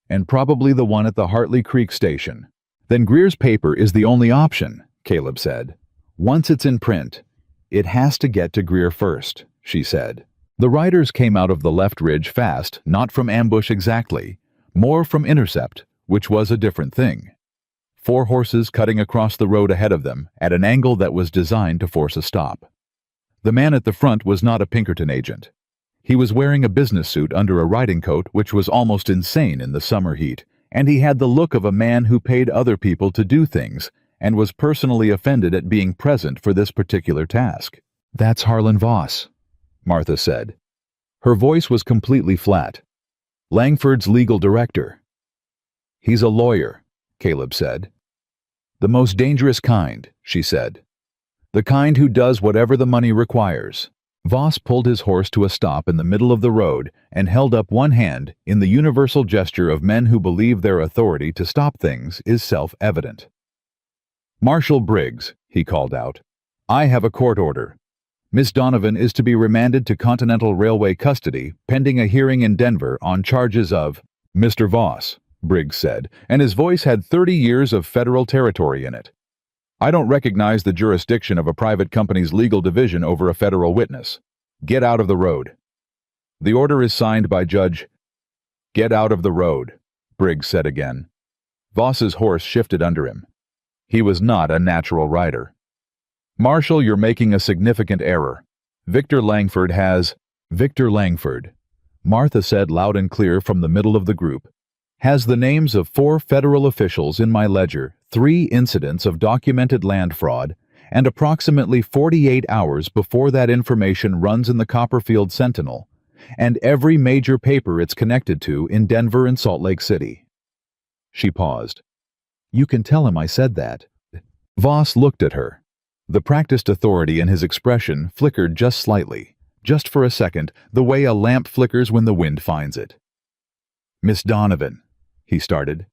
"And probably the one at the Hartley Creek station." "Then Greer's paper is the only option," Caleb said. "Once it's in print, it has to get to Greer first," she said. The riders came out of the left ridge fast, not from ambush exactly, more from intercept, which was a different thing. 4 horses cutting across the road ahead of them at an angle that was designed to force a stop. The man at the front was not a Pinkerton agent. He was wearing a business suit under a riding coat which was almost insane in the summer heat, and he had the look of a man who paid other people to do things and was personally offended at being present for this particular task. "That's Harlan Voss," Martha said. Her voice was completely flat. "Langford's legal director." "He's a lawyer," Caleb said. "The most dangerous kind," she said. "The kind who does whatever the money requires." Voss pulled his horse to a stop in the middle of the road and held up one hand in the universal gesture of men who believe their authority to stop things is self-evident. "Marshal Briggs," he called out, "I have a court order. Miss Donovan is to be remanded to Continental Railway custody pending a hearing in Denver on charges of—" "Mr. Voss," Briggs said, and his voice had 30 years of federal territory in it. "I don't recognize the jurisdiction of a private company's legal division over a federal witness. Get out of the road." "The order is signed by Judge—" "Get out of the road," Briggs said again. Voss's horse shifted under him. He was not a natural rider. "Marshal, you're making a significant error. Victor Langford has—" "Victor Langford," Martha said loud and clear from the middle of the group, "has the names of 4 federal officials in my ledger, 3 incidents of documented land fraud, and approximately 48 hours before that information runs in the Copperfield Sentinel, and every major paper it's connected to in Denver and Salt Lake City." She paused. "You can tell him I said that." Voss looked at her. The practiced authority in his expression flickered just slightly, just for a second, the way a lamp flickers when the wind finds it. "Miss Donovan," he started.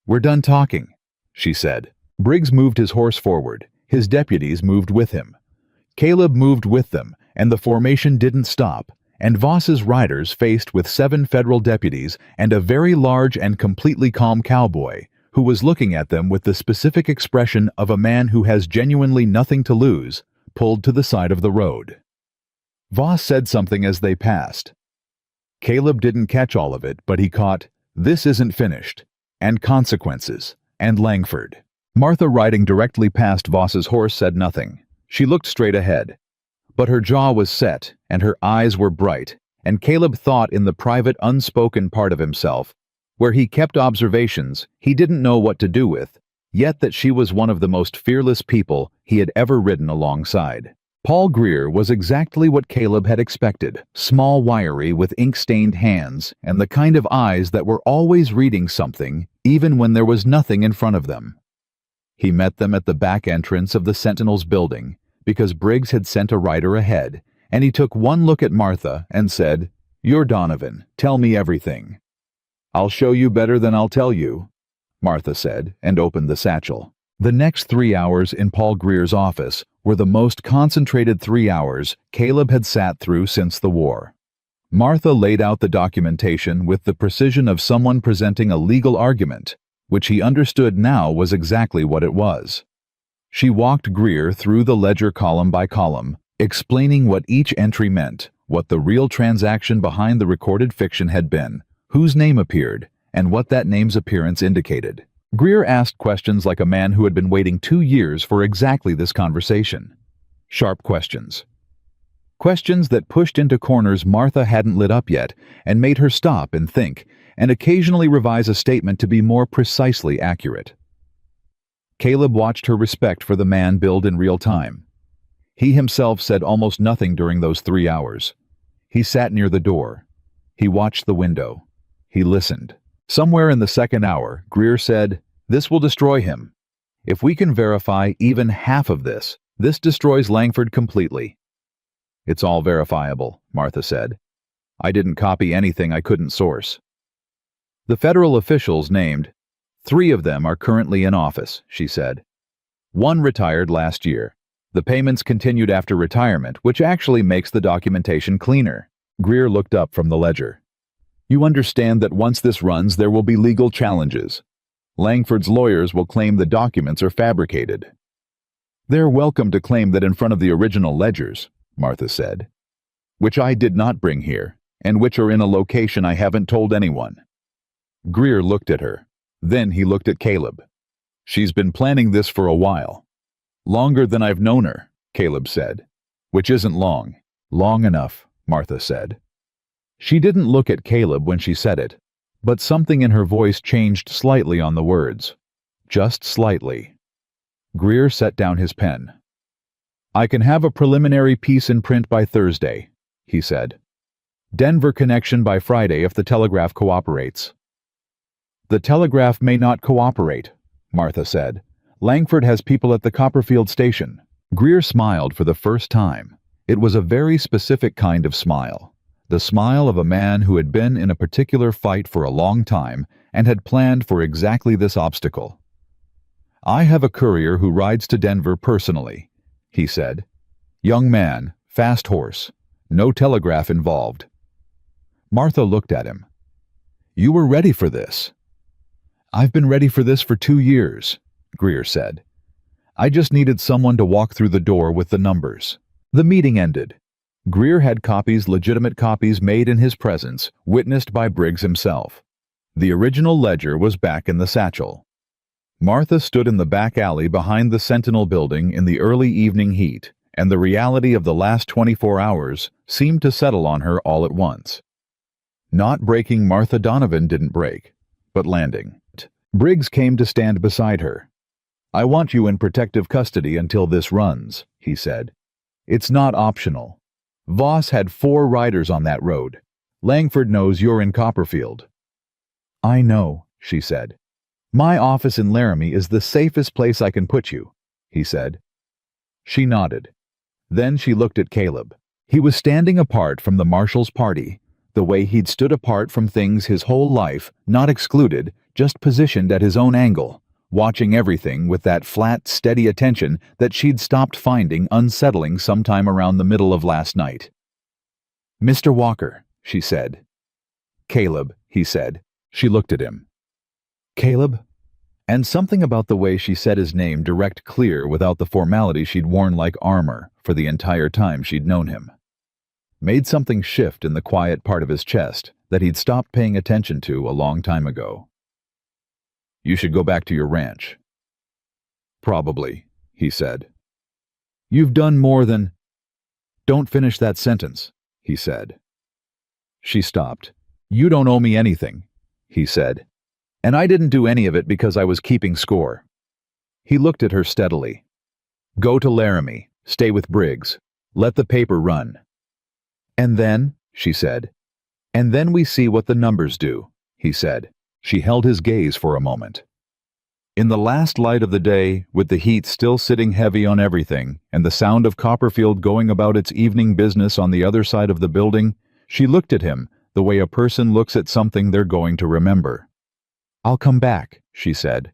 "We're done talking," she said. Briggs moved his horse forward. His deputies moved with him. Caleb moved with them, and the formation didn't stop, and Voss's riders faced with 7 federal deputies and a very large and completely calm cowboy, who was looking at them with the specific expression of a man who has genuinely nothing to lose, pulled to the side of the road. Voss said something as they passed. Caleb didn't catch all of it, but he caught, "This isn't finished," and "consequences," and Langford. Martha, riding directly past Voss's horse, said nothing. She looked straight ahead. But her jaw was set, and her eyes were bright, and Caleb thought in the private, unspoken part of himself, where he kept observations he didn't know what to do with, yet that she was one of the most fearless people he had ever ridden alongside. Paul Greer was exactly what Caleb had expected, small, wiry, with ink-stained hands, and the kind of eyes that were always reading something, even when there was nothing in front of them. He met them at the back entrance of the Sentinel's building, because Briggs had sent a rider ahead, and he took one look at Martha and said, "You're Donovan, tell me everything." "I'll show you better than I'll tell you," Martha said, and opened the satchel. The next 3 hours in Paul Greer's office were the most concentrated 3 hours Caleb had sat through since the war. Martha laid out the documentation with the precision of someone presenting a legal argument, which he understood now was exactly what it was. She walked Greer through the ledger column by column, explaining what each entry meant, what the real transaction behind the recorded fiction had been, whose name appeared, and what that name's appearance indicated. Greer asked questions like a man who had been waiting 2 years for exactly this conversation. Sharp questions. Questions that pushed into corners Martha hadn't lit up yet and made her stop and think, and occasionally revise a statement to be more precisely accurate. Caleb watched her respect for the man build in real time. He himself said almost nothing during those 3 hours. He sat near the door. He watched the window. He listened. Somewhere in the second hour, Greer said, "This will destroy him. If we can verify even half of this, this destroys Langford completely." "It's all verifiable," Martha said. "I didn't copy anything I couldn't source." The federal officials named, 3 of them are currently in office, she said. 1 retired last year. The payments continued after retirement, which actually makes the documentation cleaner. Greer looked up from the ledger. "You understand that once this runs, there will be legal challenges. Langford's lawyers will claim the documents are fabricated." "They're welcome to claim that in front of the original ledgers," Martha said, "which I did not bring here, and which are in a location I haven't told anyone." Greer looked at her. Then he looked at Caleb. "She's been planning this for a while. Longer than I've known her," Caleb said. "Which isn't long." "Long enough," Martha said. She didn't look at Caleb when she said it, but something in her voice changed slightly on the words. Just slightly. Greer set down his pen. "I can have a preliminary piece in print by Thursday," he said. "Denver connection by Friday if the Telegraph cooperates." "The Telegraph may not cooperate," Martha said. "Langford has people at the Copperfield station." Greer smiled for the first time. It was a very specific kind of smile. The smile of a man who had been in a particular fight for a long time and had planned for exactly this obstacle. "I have a courier who rides to Denver personally," he said. "Young man, fast horse, no telegraph involved." Martha looked at him. "You were ready for this." "I've been ready for this for 2 years," Greer said. "I just needed someone to walk through the door with the numbers." The meeting ended. Greer had legitimate copies made in his presence, witnessed by Briggs himself. The original ledger was back in the satchel. Martha stood in the back alley behind the Sentinel building in the early evening heat, and the reality of the last 24 hours seemed to settle on her all at once. Not breaking Martha Donovan didn't break, but landing. Briggs came to stand beside her. "I want you in protective custody until this runs," he said. "It's not optional. Voss had 4 riders on that road. Langford knows you're in Copperfield." "I know," she said. "My office in Laramie is the safest place I can put you," he said. She nodded. Then she looked at Caleb. He was standing apart from the Marshall's party, the way he'd stood apart from things his whole life, not excluded, just positioned at his own angle, watching everything with that flat, steady attention that she'd stopped finding unsettling sometime around the middle of last night. "Mr. Walker," she said. "Caleb," he said. She looked at him. "Caleb?" And something about the way she said his name direct clear without the formality she'd worn like armor for the entire time she'd known him made something shift in the quiet part of his chest that he'd stopped paying attention to a long time ago. "You should go back to your ranch." "Probably," he said. "You've done more than—" "Don't finish that sentence," he said. She stopped. "You don't owe me anything," he said. "And I didn't do any of it because I was keeping score." He looked at her steadily. "Go to Laramie. Stay with Briggs. Let the paper run." "And then," she said. "And then we see what the numbers do," he said. She held his gaze for a moment. In the last light of the day, with the heat still sitting heavy on everything, and the sound of Copperfield going about its evening business on the other side of the building, she looked at him the way a person looks at something they're going to remember. "I'll come back," she said.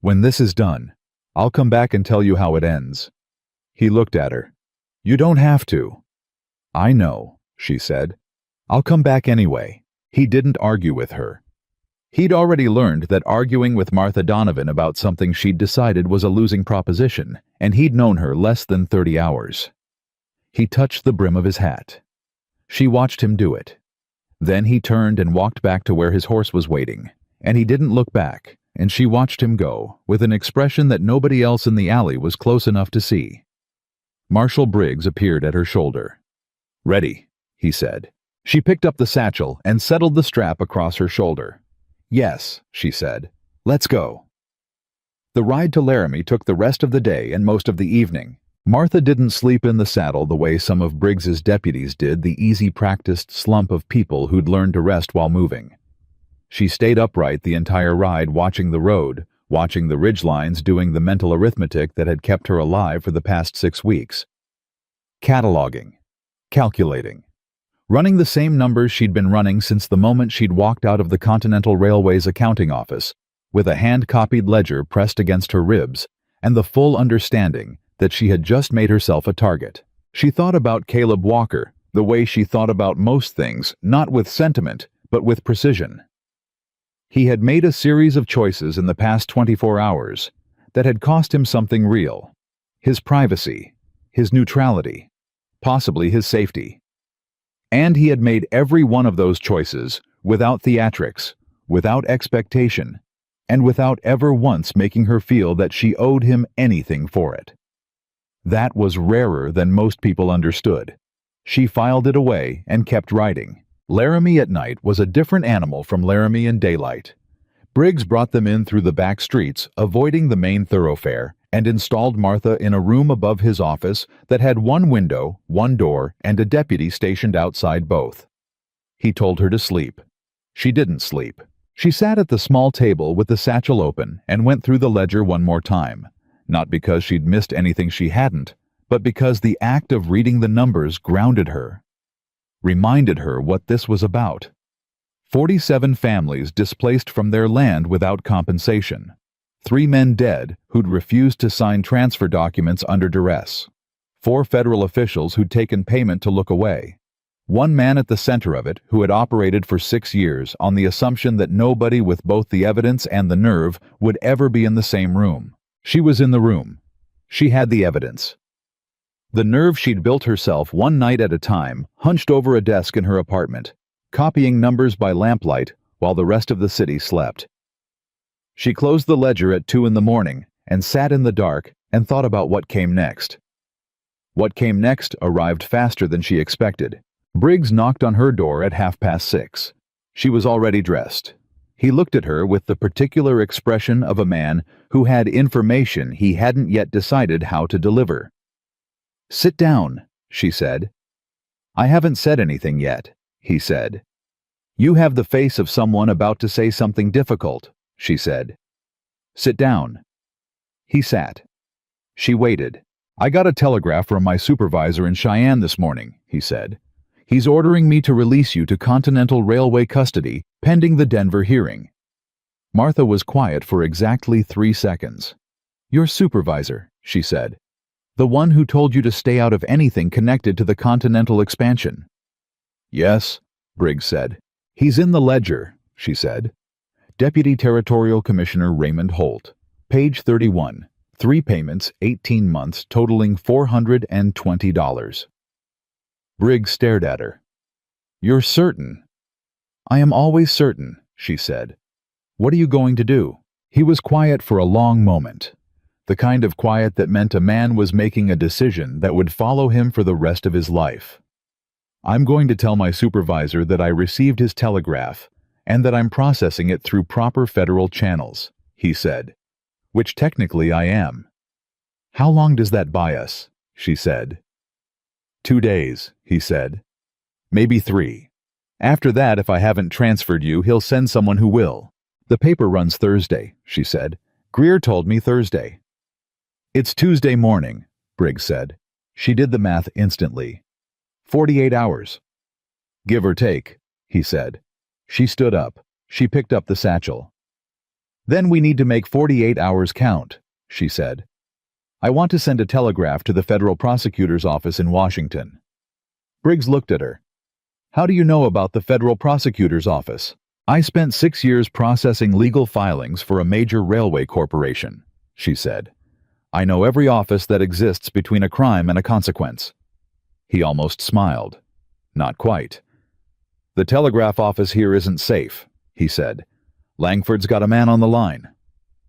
"When this is done, I'll come back and tell you how it ends." He looked at her. "You don't have to." "I know," she said. "I'll come back anyway." He didn't argue with her. He'd already learned that arguing with Martha Donovan about something she'd decided was a losing proposition, and he'd known her less than 30 hours. He touched the brim of his hat. She watched him do it. Then he turned and walked back to where his horse was waiting, and he didn't look back and she watched him go, with an expression that nobody else in the alley was close enough to see. Marshal Briggs appeared at her shoulder. "Ready," he said. She picked up the satchel and settled the strap across her shoulder. "Yes," she said. "Let's go." The ride to Laramie took the rest of the day and most of the evening. Martha didn't sleep in the saddle the way some of Briggs's deputies did, the easy practiced slump of people who'd learned to rest while moving. She stayed upright the entire ride, watching the road, watching the ridgelines, doing the mental arithmetic that had kept her alive for the past 6 weeks. Cataloging. Calculating. Running the same numbers she'd been running since the moment she'd walked out of the Continental Railway's accounting office, with a hand-copied ledger pressed against her ribs, and the full understanding that she had just made herself a target. She thought about Caleb Walker, the way she thought about most things, not with sentiment, but with precision. He had made a series of choices in the past 24 hours that had cost him something real: his privacy, his neutrality, possibly his safety. And he had made every one of those choices without theatrics, without expectation, and without ever once making her feel that she owed him anything for it. That was rarer than most people understood. She filed it away and kept writing. Laramie at night was a different animal from Laramie in daylight. Briggs brought them in through the back streets, avoiding the main thoroughfare, and installed Martha in a room above his office that had one window, one door, and a deputy stationed outside both. He told her to sleep. She didn't sleep. She sat at the small table with the satchel open and went through the ledger one more time, not because she'd missed anything she hadn't, but because the act of reading the numbers grounded her, reminded her what this was about. 47 families displaced from their land without compensation. 3 men dead who'd refused to sign transfer documents under duress. 4 federal officials who'd taken payment to look away. 1 man at the center of it who had operated for 6 years on the assumption that nobody with both the evidence and the nerve would ever be in the same room. She was in the room. She had the evidence. The nerve she'd built herself one night at a time, hunched over a desk in her apartment, copying numbers by lamplight while the rest of the city slept. She closed the ledger at 2 in the morning and sat in the dark and thought about what came next. What came next arrived faster than she expected. Briggs knocked on her door at 6:30. She was already dressed. He looked at her with the particular expression of a man who had information he hadn't yet decided how to deliver. "Sit down," she said. "I haven't said anything yet," he said. "You have the face of someone about to say something difficult," she said. "Sit down." He sat. She waited. "I got a telegraph from my supervisor in Cheyenne this morning," he said. "He's ordering me to release you to Continental Railway custody pending the Denver hearing." Martha was quiet for exactly 3 seconds. "Your supervisor," she said. "The one who told you to stay out of anything connected to the Continental expansion." "Yes," Briggs said. "He's in the ledger," she said. Deputy Territorial Commissioner Raymond Holt. Page 31. 3 payments, 18 months, totaling $420. Briggs stared at her. "You're certain?" "I am always certain," she said. "What are you going to do?" He was quiet for a long moment. The kind of quiet that meant a man was making a decision that would follow him for the rest of his life. "I'm going to tell my supervisor that I received his telegraph and that I'm processing it through proper federal channels," he said. "Which technically I am." "How long does that buy us?" she said. 2 days, he said. "Maybe 3. After that, if I haven't transferred you, he'll send someone who will. The paper runs Thursday," she said. "Greer told me Thursday." "It's Tuesday morning," Briggs said. She did the math instantly. 48 hours. "Give or take," he said. She stood up. She picked up the satchel. "Then we need to make 48 hours count," she said. "I want to send a telegraph to the federal prosecutor's office in Washington." Briggs looked at her. "How do you know about the federal prosecutor's office?" "I spent 6 years processing legal filings for a major railway corporation," she said. "I know every office that exists between a crime and a consequence." He almost smiled. "Not quite." "The telegraph office here isn't safe," he said. "Langford's got a man on the line.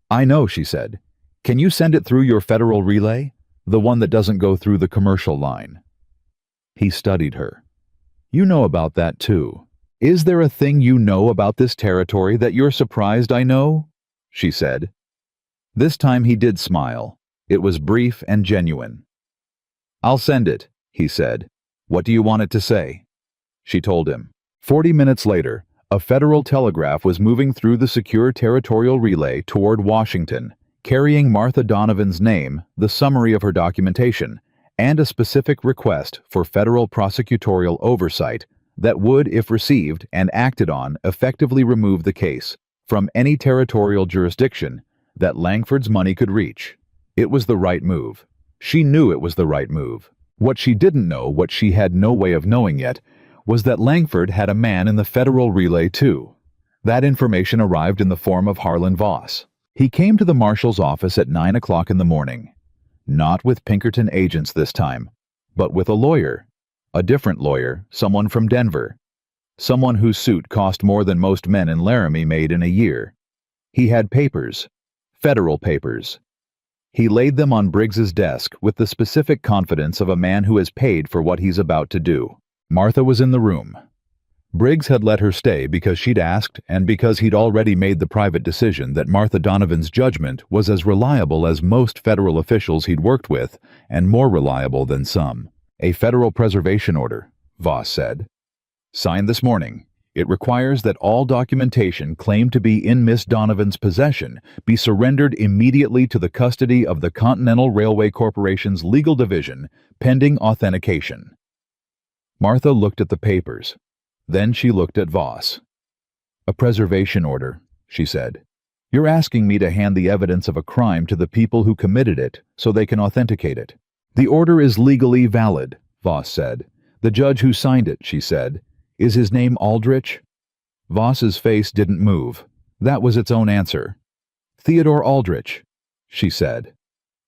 I know, she said. Can you send it through your federal relay? The one that doesn't go through the commercial line. He studied her. You know about that too. Is there a thing you know about this territory that you're surprised I know? She said. This time he did smile. It was brief and genuine. I'll send it, he said. What do you want it to say? She told him. 40 minutes later, a federal telegraph was moving through the secure territorial relay toward Washington, carrying Martha Donovan's name, the summary of her documentation, and a specific request for federal prosecutorial oversight that would, if received and acted on, effectively remove the case from any territorial jurisdiction that Langford's money could reach. It was the right move. She knew it was the right move. What she didn't know, what she had no way of knowing yet, was that Langford had a man in the federal relay too. That information arrived in the form of Harlan Voss. He came to the marshal's office at 9 o'clock in the morning. Not with Pinkerton agents this time, but with a lawyer. A different lawyer, someone from Denver. Someone whose suit cost more than most men in Laramie made in a year. He had papers. Federal papers. He laid them on Briggs's desk with the specific confidence of a man who has paid for what he's about to do. Martha was in the room. Briggs had let her stay because she'd asked and because he'd already made the private decision that Martha Donovan's judgment was as reliable as most federal officials he'd worked with and more reliable than some. A federal preservation order, Voss said. Signed this morning. It requires that all documentation claimed to be in Miss Donovan's possession be surrendered immediately to the custody of the Continental Railway Corporation's legal division, pending authentication. Martha looked at the papers. Then she looked at Voss. A preservation order, she said. You're asking me to hand the evidence of a crime to the people who committed it so they can authenticate it. The order is legally valid, Voss said. The judge who signed it, she said. Is his name Aldrich? Voss's face didn't move. That was its own answer. Theodore Aldrich, she said.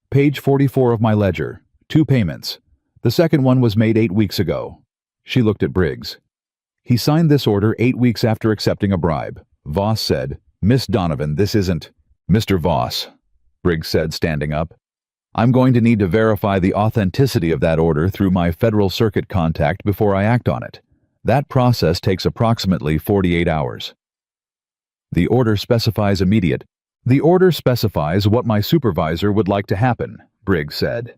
Page 44 of my ledger. 2 payments. The second one was made 8 weeks ago. She looked at Briggs. He signed this order 8 weeks after accepting a bribe. Voss said, Miss Donovan, this isn't... Mr. Voss, Briggs said, standing up. I'm going to need to verify the authenticity of that order through my Federal Circuit contact before I act on it. That process takes approximately 48 hours. The order specifies immediate. The order specifies what my supervisor would like to happen, Briggs said.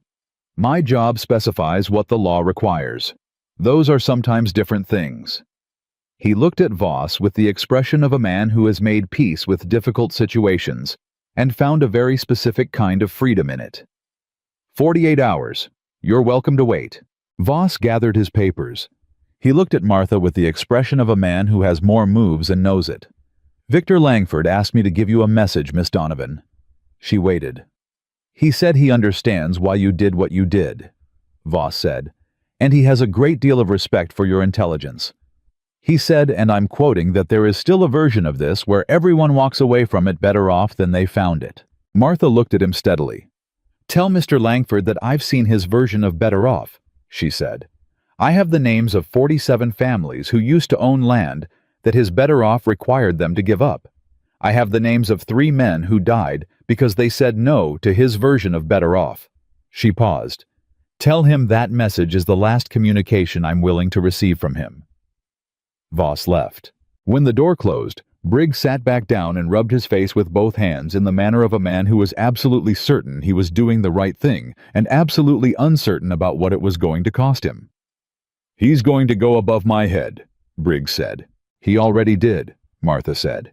My job specifies what the law requires. Those are sometimes different things. He looked at Voss with the expression of a man who has made peace with difficult situations and found a very specific kind of freedom in it. 48 hours. You're welcome to wait. Voss gathered his papers. He looked at Martha with the expression of a man who has more moves and knows it. Victor Langford asked me to give you a message, Miss Donovan. She waited. He said he understands why you did what you did, Voss said, and he has a great deal of respect for your intelligence. He said, and I'm quoting, that there is still a version of this where everyone walks away from it better off than they found it. Martha looked at him steadily. Tell Mr. Langford that I've seen his version of better off, she said. I have the names of 47 families who used to own land that his better off required them to give up. I have the names of 3 men who died because they said no to his version of better off. She paused. Tell him that message is the last communication I'm willing to receive from him. Voss left. When the door closed, Briggs sat back down and rubbed his face with both hands in the manner of a man who was absolutely certain he was doing the right thing and absolutely uncertain about what it was going to cost him. He's going to go above my head, Briggs said. He already did, Martha said.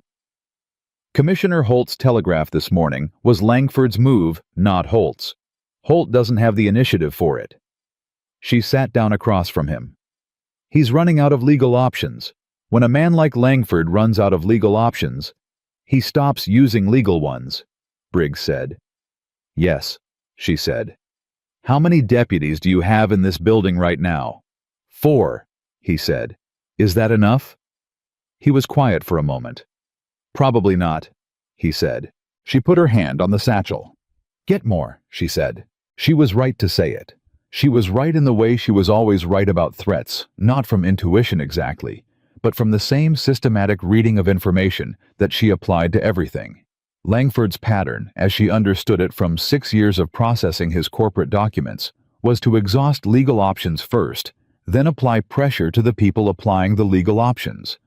Commissioner Holt's telegraph this morning was Langford's move, not Holt's. Holt doesn't have the initiative for it. She sat down across from him. He's running out of legal options. When a man like Langford runs out of legal options, he stops using legal ones, Briggs said. Yes, she said. How many deputies do you have in this building right now? 4, he said. Is that enough? He was quiet for a moment. Probably not, he said. She put her hand on the satchel. Get more, she said. She was right to say it. She was right in the way she was always right about threats, not from intuition exactly, but from the same systematic reading of information that she applied to everything. Langford's pattern, as she understood it from 6 years of processing his corporate documents, was to exhaust legal options first, then apply pressure to the people applying the legal options.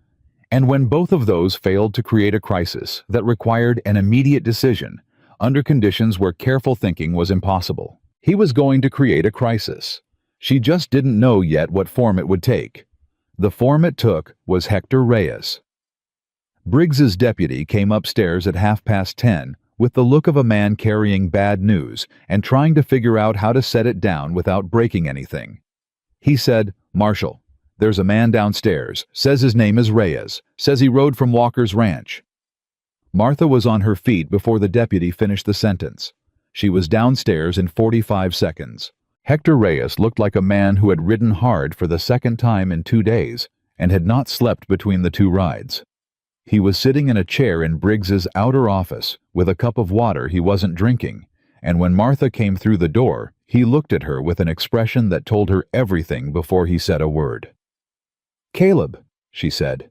And when both of those failed to create a crisis that required an immediate decision, under conditions where careful thinking was impossible, he was going to create a crisis. She just didn't know yet what form it would take. The form it took was Hector Reyes. Briggs's deputy came upstairs at 10:30 with the look of a man carrying bad news and trying to figure out how to set it down without breaking anything. He said, "Marshal, there's a man downstairs, says his name is Reyes, says he rode from Walker's ranch." Martha was on her feet before the deputy finished the sentence. She was downstairs in 45 seconds. Hector Reyes looked like a man who had ridden hard for the second time in 2 days and had not slept between the 2 rides. He was sitting in a chair in Briggs's outer office with a cup of water he wasn't drinking, and when Martha came through the door, he looked at her with an expression that told her everything before he said a word. "Caleb," she said.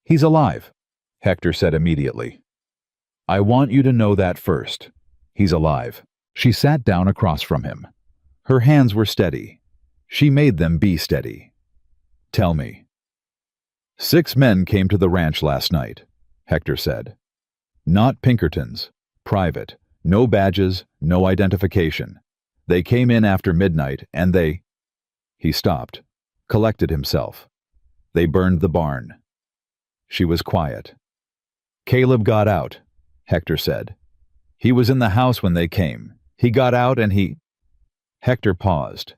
"He's alive," Hector said immediately. "I want you to know that first. He's alive." She sat down across from him. Her hands were steady. She made them be steady. "Tell me." 6 men came to the ranch last night, Hector said. "Not Pinkertons. Private. No badges, no identification. They came in after midnight and they—" He stopped, collected himself. "They burned the barn." She was quiet. "Caleb got out," Hector said. "He was in the house when they came. He got out and he—" Hector paused.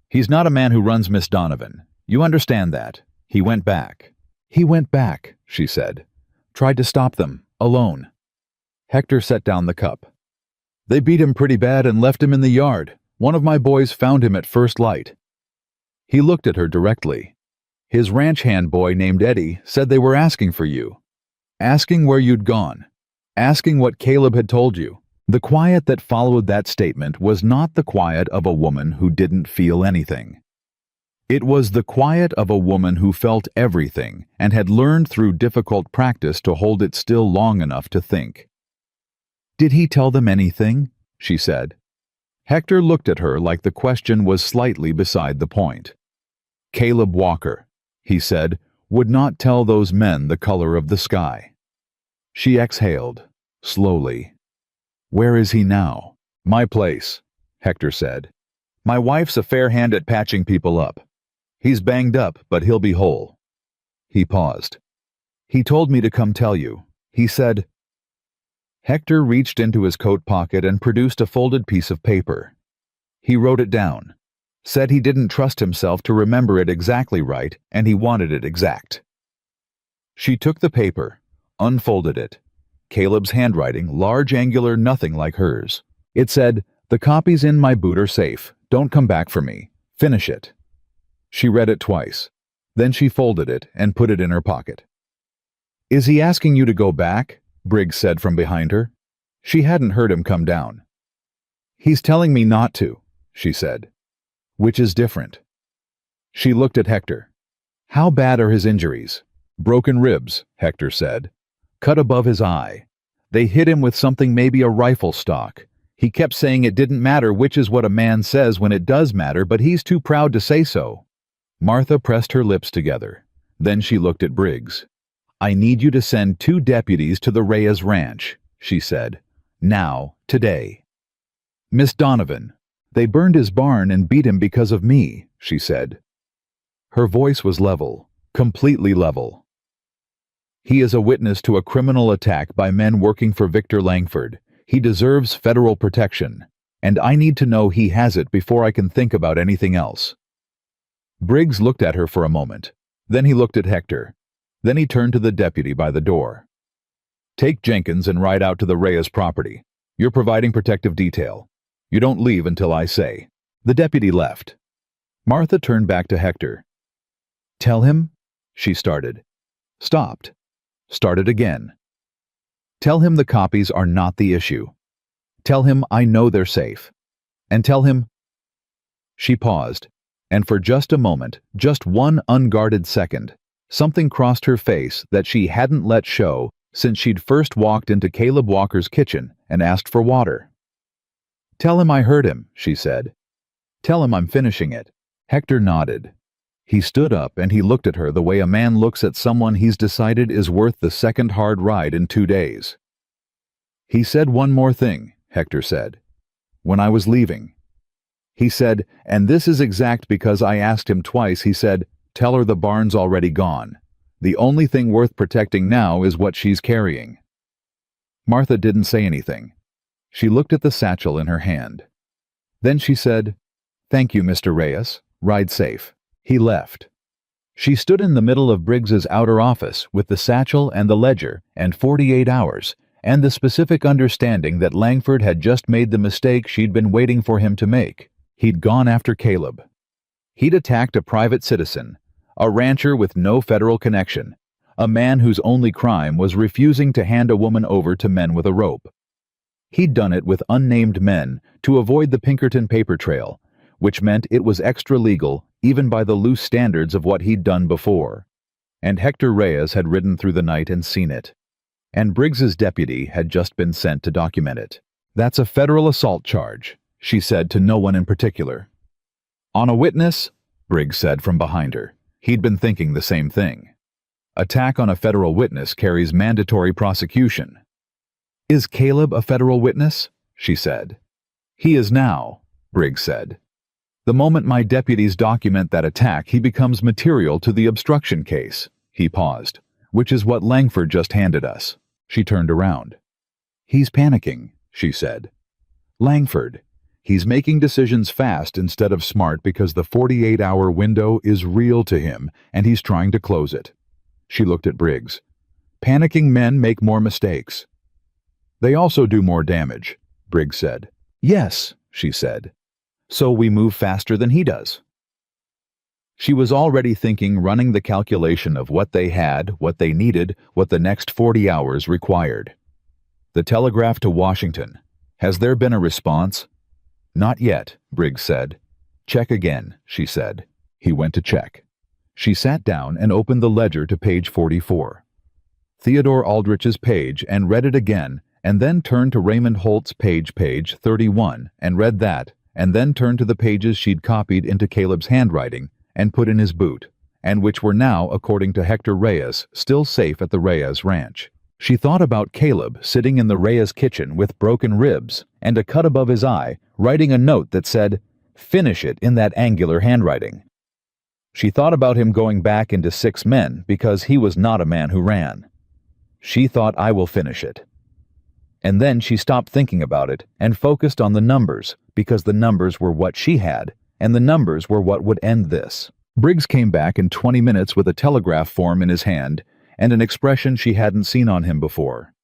"He's not a man who runs Miss Donovan. You understand that. He went back." "He went back," she said. "Tried to stop them, alone." Hector set down the cup. "They beat him pretty bad and left him in the yard. One of my boys found him at first light." He looked at her directly. "His ranch hand boy named Eddie said they were asking for you. Asking where you'd gone. Asking what Caleb had told you." The quiet that followed that statement was not the quiet of a woman who didn't feel anything. It was the quiet of a woman who felt everything and had learned through difficult practice to hold it still long enough to think. "Did he tell them anything?" she said. Hector looked at her like the question was slightly beside the point. "Caleb Walker," he said, "would not tell those men the color of the sky." She exhaled, slowly. "Where is he now?" "My place," Hector said. "My wife's a fair hand at patching people up. He's banged up, but he'll be whole." He paused. "He told me to come tell you. He said—" Hector reached into his coat pocket and produced a folded piece of paper. He wrote it down, said he didn't trust himself to remember it exactly right, and he wanted it exact. She took the paper, unfolded it. Caleb's handwriting, large, angular, nothing like hers. It said, "The copies in my boot are safe. Don't come back for me. Finish it." She read it twice. Then she folded it and put it in her pocket. "Is he asking you to go back?" Briggs said from behind her. She hadn't heard him come down. "He's telling me not to," she said. "Which is different." She looked at Hector. "How bad are his injuries?" "Broken ribs," Hector said. "Cut above his eye. They hit him with something, maybe a rifle stock. He kept saying it didn't matter, which is what a man says when it does matter, but he's too proud to say so." Martha pressed her lips together. Then she looked at Briggs. "I need you to send 2 deputies to the Reyes Ranch," she said. "Now, today." "Miss Donovan, they burned his barn and beat him because of me," she said. Her voice was level, completely level. "He is a witness to a criminal attack by men working for Victor Langford. He deserves federal protection, and I need to know he has it before I can think about anything else." Briggs looked at her for a moment. Then he looked at Hector. Then he turned to the deputy by the door. "Take Jenkins and ride out to the Reyes property. You're providing protective detail. You don't leave until I say." The deputy left. Martha turned back to Hector. "Tell him," she started. Stopped. Started again. "Tell him the copies are not the issue. Tell him I know they're safe. And tell him—" She paused, and for just a moment, just one unguarded second, something crossed her face that she hadn't let show, since she'd first walked into Caleb Walker's kitchen and asked for water. "Tell him I heard him," she said. "Tell him I'm finishing it." Hector nodded. He stood up and he looked at her the way a man looks at someone he's decided is worth the second hard ride in 2 days. "He said one more thing," Hector said, "when I was leaving. He said, and this is exact because I asked him twice, he said, 'Tell her the barn's already gone. The only thing worth protecting now is what she's carrying.'" Martha didn't say anything. She looked at the satchel in her hand. Then she said, "Thank you, Mr. Reyes. Ride safe." He left. She stood in the middle of Briggs's outer office with the satchel and the ledger and 48 hours, and the specific understanding that Langford had just made the mistake she'd been waiting for him to make. He'd gone after Caleb. He'd attacked a private citizen, a rancher with no federal connection, a man whose only crime was refusing to hand a woman over to men with a rope. He'd done it with unnamed men to avoid the Pinkerton paper trail, which meant it was extra legal even by the loose standards of what he'd done before. And Hector Reyes had ridden through the night and seen it. And Briggs's deputy had just been sent to document it. "That's a federal assault charge," she said to no one in particular. "On a witness?" Briggs said from behind her. He'd been thinking the same thing. Attack on a federal witness carries mandatory prosecution. "Is Caleb a federal witness?" she said. "He is now," Briggs said. "The moment my deputies document that attack, he becomes material to the obstruction case." He paused. "Which is what Langford just handed us." She turned around. "He's panicking," she said. "Langford. He's making decisions fast instead of smart because the 48-hour window is real to him and he's trying to close it." She looked at Briggs. "Panicking men make more mistakes." "They also do more damage," Briggs said. "Yes," she said. "So we move faster than he does." She was already thinking, running the calculation of what they had, what they needed, what the next 40 hours required. The telegraph to Washington. "Has there been a response?" "Not yet," Briggs said. "Check again," she said. He went to check. She sat down and opened the ledger to page 44. Theodore Aldrich's page, and read it again, and then turned to Raymond Holt's page 31, and read that, and then turned to the pages she'd copied into Caleb's handwriting and put in his boot, and which were now, according to Hector Reyes, still safe at the Reyes ranch. She thought about Caleb sitting in the Reyes kitchen with broken ribs and a cut above his eye, writing a note that said, "Finish it," in that angular handwriting. She thought about him going back into 6 men because he was not a man who ran. She thought, "I will finish it." And then she stopped thinking about it and focused on the numbers, because the numbers were what she had, and the numbers were what would end this. Briggs came back in 20 minutes with a telegraph form in his hand and an expression she hadn't seen on him before.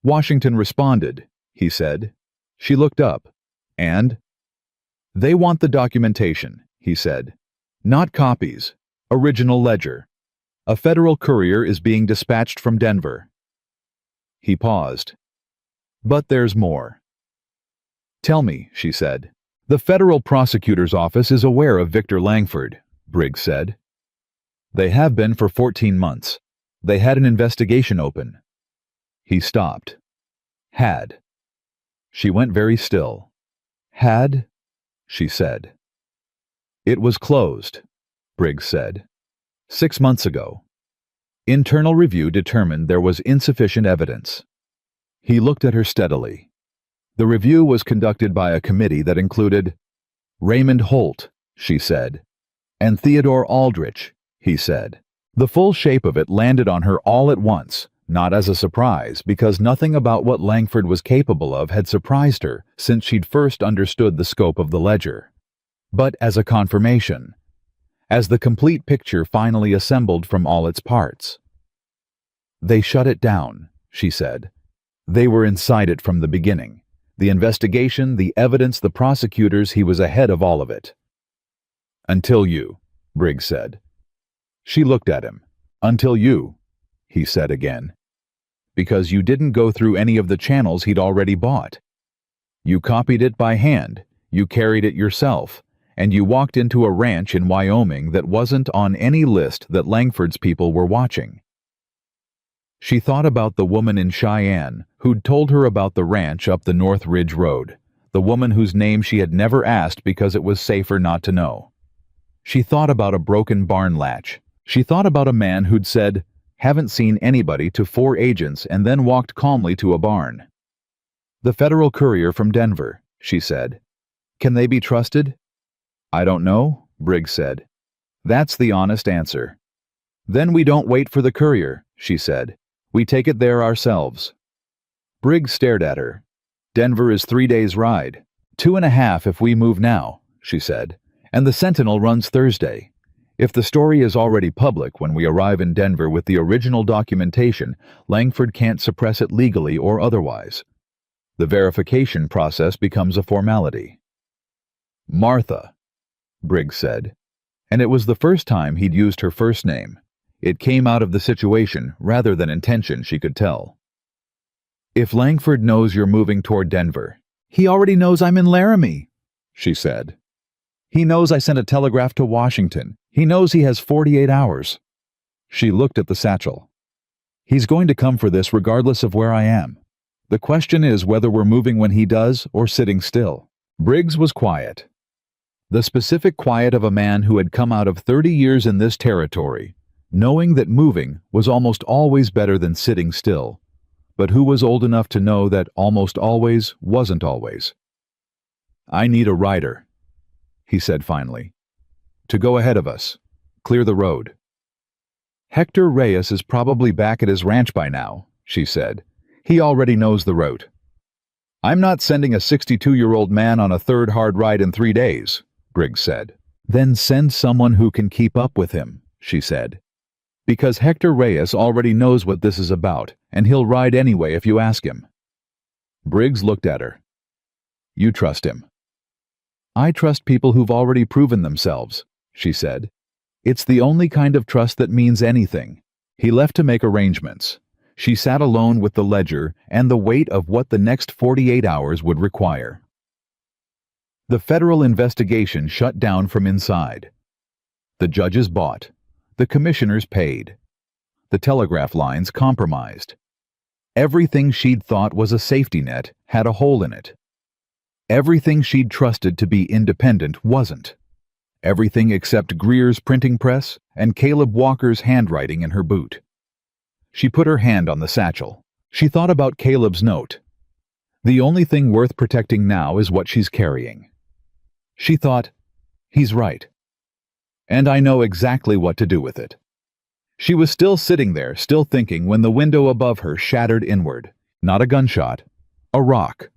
"Washington responded," he said. She looked up. "And?" "They want the documentation," he said. "Not copies. Original ledger. A federal courier is being dispatched from Denver." He paused. "But there's more." "Tell me," she said. "The federal prosecutor's office is aware of Victor Langford," Briggs said. "They have been for 14 months. They had an investigation open." He stopped. "Had." She went very still. "Had?" she said. "It was closed," Briggs said. 6 months ago. Internal review determined there was insufficient evidence." He looked at her steadily. "The review was conducted by a committee that included Raymond Holt," she said, "and Theodore Aldrich," he said. The full shape of it landed on her all at once, not as a surprise, because nothing about what Langford was capable of had surprised her since she'd first understood the scope of the ledger, but as a confirmation, as the complete picture finally assembled from all its parts. "They shut it down," she said. "They were inside it from the beginning. The investigation, the evidence, the prosecutors, he was ahead of all of it." "Until you," Briggs said. She looked at him. "Until you," he said again. "Because you didn't go through any of the channels he'd already bought. You copied it by hand, you carried it yourself, and you walked into a ranch in Wyoming that wasn't on any list that Langford's people were watching." She thought about the woman in Cheyenne who'd told her about the ranch up the North Ridge Road, the woman whose name she had never asked because it was safer not to know. She thought about a broken barn latch. She thought about a man who'd said, "Haven't seen anybody," to 4 agents and then walked calmly to a barn. "The Federal Courier from Denver," she said. "Can they be trusted?" "I don't know," Briggs said. "That's the honest answer." "Then we don't wait for the courier," she said. "We take it there ourselves." Briggs stared at her. "Denver is 3 days' ride. 2.5 if we move now," she said. "And the Sentinel runs Thursday. If the story is already public when we arrive in Denver with the original documentation, Langford can't suppress it legally or otherwise. The verification process becomes a formality." "Martha," Briggs said. And it was the first time he'd used her first name. It came out of the situation rather than intention, she could tell. "If Langford knows you're moving toward Denver, he already knows I'm in Laramie," she said. "He knows I sent a telegraph to Washington. He knows he has 48 hours. She looked at the satchel. "He's going to come for this regardless of where I am. The question is whether we're moving when he does or sitting still." Briggs was quiet. The specific quiet of a man who had come out of 30 years in this territory, knowing that moving was almost always better than sitting still, but who was old enough to know that almost always wasn't always. "I need a rider," he said finally, "to go ahead of us, clear the road." "Hector Reyes is probably back at his ranch by now," she said. "He already knows the route." "I'm not sending a 62-year-old man on a third hard ride in 3 days," Briggs said. "Then send someone who can keep up with him," she said. "Because Hector Reyes already knows what this is about, and he'll ride anyway if you ask him." Briggs looked at her. "You trust him?" "I trust people who've already proven themselves," she said. "It's the only kind of trust that means anything." He left to make arrangements. She sat alone with the ledger and the weight of what the next 48 hours would require. The federal investigation shut down from inside. The judges bought. The commissioners paid. The telegraph lines compromised. Everything she'd thought was a safety net had a hole in it. Everything she'd trusted to be independent wasn't. Everything except Greer's printing press and Caleb Walker's handwriting in her boot. She put her hand on the satchel. She thought about Caleb's note. The only thing worth protecting now is what she's carrying. She thought, he's right. And I know exactly what to do with it. She was still sitting there, still thinking, when the window above her shattered inward. Not a gunshot. A rock.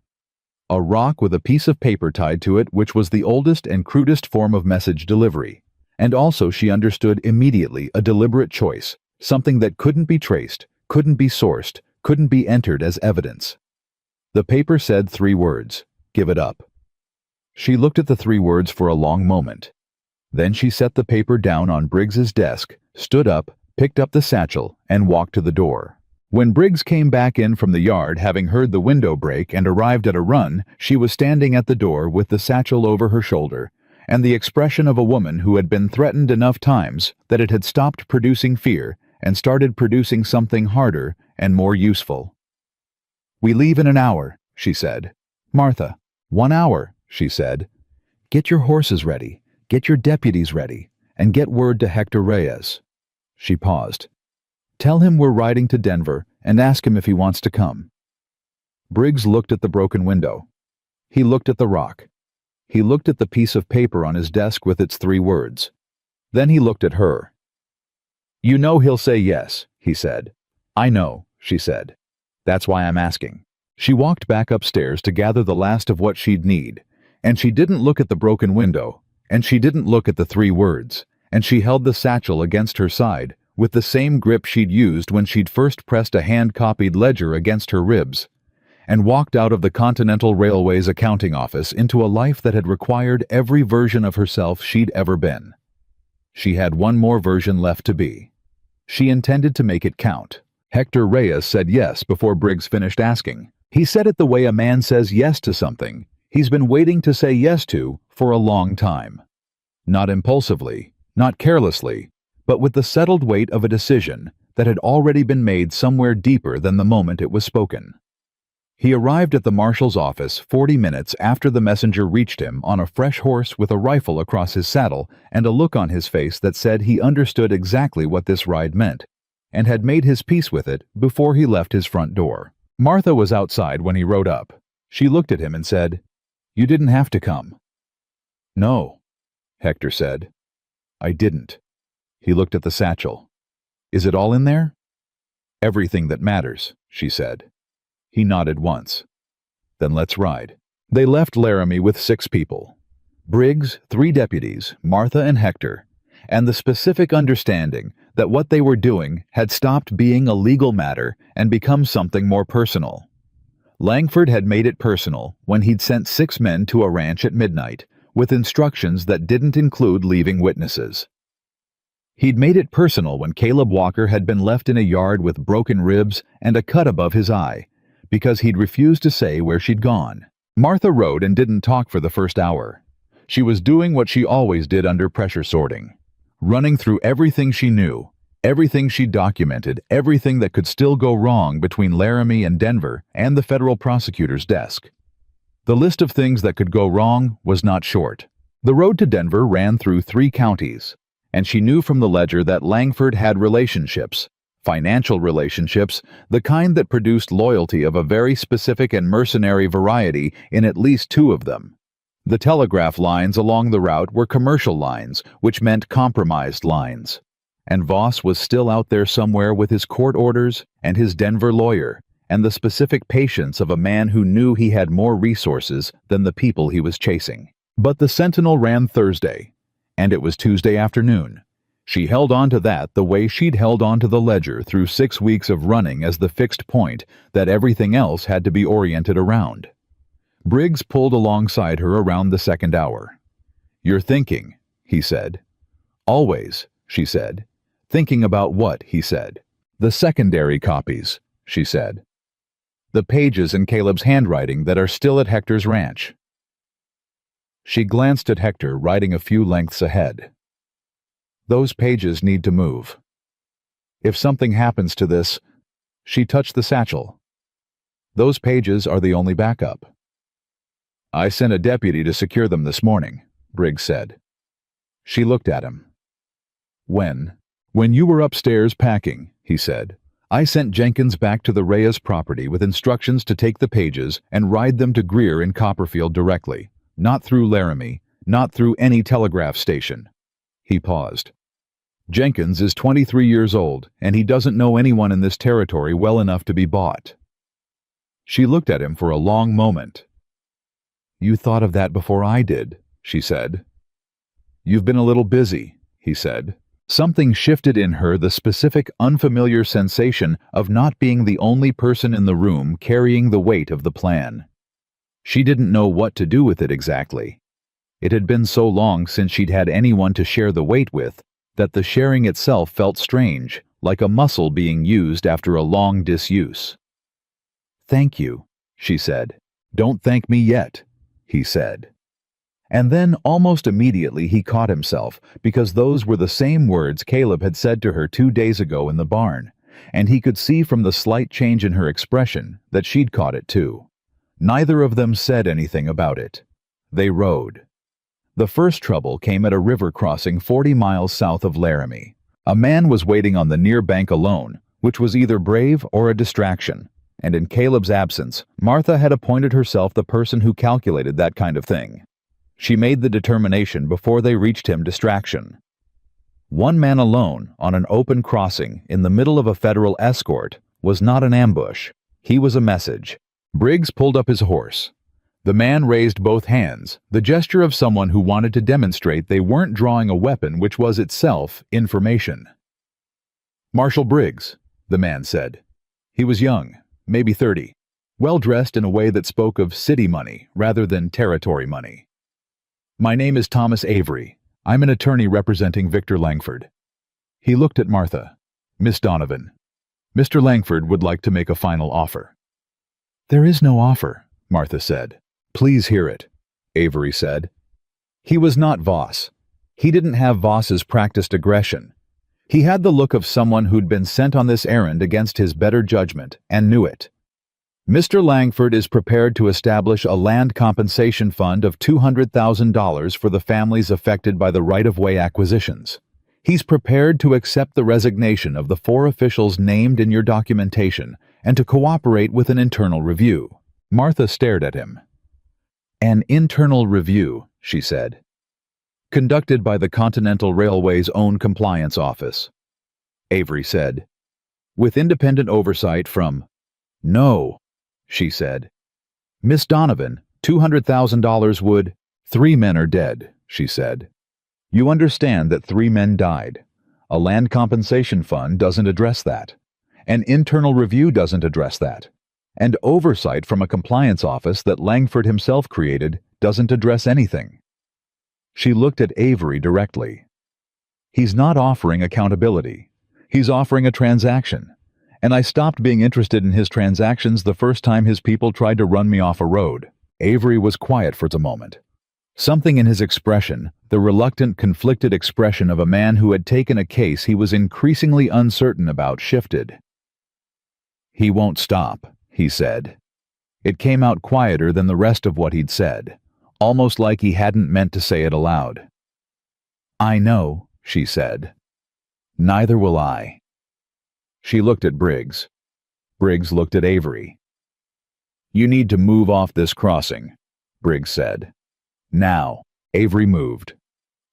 A rock with a piece of paper tied to it, which was the oldest and crudest form of message delivery. And also she understood immediately a deliberate choice, something that couldn't be traced, couldn't be sourced, couldn't be entered as evidence. The paper said 3 words, "Give it up." She looked at the 3 words for a long moment. Then she set the paper down on Briggs's desk, stood up, picked up the satchel, and walked to the door. When Briggs came back in from the yard, having heard the window break and arrived at a run, she was standing at the door with the satchel over her shoulder, and the expression of a woman who had been threatened enough times that it had stopped producing fear and started producing something harder and more useful. "We leave in an hour," she said. "Martha, 1 hour," she said. "Get your horses ready, get your deputies ready, and get word to Hector Reyes." She paused. "Tell him we're riding to Denver and ask him if he wants to come." Briggs looked at the broken window. He looked at the rock. He looked at the piece of paper on his desk with its 3 words. Then he looked at her. "You know he'll say yes," he said. "I know," she said. "That's why I'm asking." She walked back upstairs to gather the last of what she'd need, and she didn't look at the broken window, and she didn't look at the 3 words, and she held the satchel against her side with the same grip she'd used when she'd first pressed a hand-copied ledger against her ribs, and walked out of the Continental Railway's accounting office into a life that had required every version of herself she'd ever been. She had one more version left to be. She intended to make it count. Hector Reyes said yes before Briggs finished asking. He said it the way a man says yes to something he's been waiting to say yes to for a long time. Not impulsively, not carelessly, but with the settled weight of a decision that had already been made somewhere deeper than the moment it was spoken. He arrived at the marshal's office 40 minutes after the messenger reached him on a fresh horse with a rifle across his saddle and a look on his face that said he understood exactly what this ride meant, and had made his peace with it before he left his front door. Martha was outside when he rode up. She looked at him and said, "You didn't have to come." "No," Hector said. "I didn't." He looked at the satchel. "Is it all in there?" "Everything that matters," she said. He nodded once. "Then let's ride." They left Laramie with 6 people. Briggs, 3 deputies, Martha and Hector, and the specific understanding that what they were doing had stopped being a legal matter and become something more personal. Langford had made it personal when he'd sent 6 men to a ranch at midnight, with instructions that didn't include leaving witnesses. He'd made it personal when Caleb Walker had been left in a yard with broken ribs and a cut above his eye, because he'd refused to say where she'd gone. Martha rode and didn't talk for the first hour. She was doing what she always did under pressure sorting, running through everything she knew, everything she documented, everything that could still go wrong between Laramie and Denver and the federal prosecutor's desk. The list of things that could go wrong was not short. The road to Denver ran through 3 counties, and she knew from the ledger that Langford had relationships, financial relationships, the kind that produced loyalty of a very specific and mercenary variety in at least 2 of them. The telegraph lines along the route were commercial lines, which meant compromised lines. And Voss was still out there somewhere with his court orders and his Denver lawyer, and the specific patience of a man who knew he had more resources than the people he was chasing. But the Sentinel ran Thursday, and it was Tuesday afternoon. She held on to that the way she'd held on to the ledger through 6 weeks of running as the fixed point that everything else had to be oriented around. Briggs pulled alongside her around the 2nd hour. "You're thinking," he said. "Always," she said. "Thinking about what?" he said. "The secondary copies," she said. "The pages in Caleb's handwriting that are still at Hector's ranch." She glanced at Hector riding a few lengths ahead. "Those pages need to move. If something happens to this..." She touched the satchel. "Those pages are the only backup." "I sent a deputy to secure them this morning," Briggs said. She looked at him. When you were upstairs packing," he said, "I sent Jenkins back to the Reyes property with instructions to take the pages and ride them to Greer in Copperfield directly, not through Laramie, not through any telegraph station." He paused. "Jenkins is 23 years old, and he doesn't know anyone in this territory well enough to be bought." She looked at him for a long moment. "You thought of that before I did," she said. "You've been a little busy," he said. Something shifted in her the specific, unfamiliar sensation of not being the only person in the room carrying the weight of the plan. She didn't know what to do with it exactly. It had been so long since she'd had anyone to share the weight with that the sharing itself felt strange, like a muscle being used after a long disuse. "Thank you," she said. "Don't thank me yet," he said. And then, almost immediately, he caught himself, because those were the same words Caleb had said to her 2 days ago in the barn, and he could see from the slight change in her expression that she'd caught it too. Neither of them said anything about it. They rode. The first trouble came at a river crossing 40 miles south of Laramie. A man was waiting on the near bank alone, which was either brave or a distraction, and in Caleb's absence, Martha had appointed herself the person who calculated that kind of thing. She made the determination before they reached him distraction. One man alone on an open crossing in the middle of a federal escort was not an ambush. He was a message. Briggs pulled up his horse. The man raised both hands, the gesture of someone who wanted to demonstrate they weren't drawing a weapon which was itself information. "Marshal Briggs," the man said. He was young, maybe 30, well-dressed in a way that spoke of city money rather than territory money. "My name is Thomas Avery. I'm an attorney representing Victor Langford." He looked at Martha. "Miss Donovan, Mr. Langford would like to make a final offer." "There is no offer," Martha said. "Please hear it," Avery said. He was not Voss. He didn't have Voss's practiced aggression. He had the look of someone who'd been sent on this errand against his better judgment, and knew it. Mr. Langford is prepared to establish a land compensation fund of $200,000 for the families affected by the right-of-way acquisitions. He's prepared to accept the resignation of the 4 officials named in your documentation and to cooperate with an internal review. Martha stared at him. An internal review, she said. Conducted by the Continental Railway's own compliance office. Avery said. With independent oversight from... No, she said. Miss Donovan, $200,000 would... 3 men are dead, she said. You understand that 3 men died. A land compensation fund doesn't address that. An internal review doesn't address that. And oversight from a compliance office that Langford himself created doesn't address anything. She looked at Avery directly. He's not offering accountability. He's offering a transaction. And I stopped being interested in his transactions the first time his people tried to run me off a road. Avery was quiet for a moment. Something in his expression, the reluctant, conflicted expression of a man who had taken a case he was increasingly uncertain about, shifted. He won't stop, he said. It came out quieter than the rest of what he'd said, almost like he hadn't meant to say it aloud. I know, she said. Neither will I. She looked at Briggs. Briggs looked at Avery. You need to move off this crossing, Briggs said. Now. Avery moved.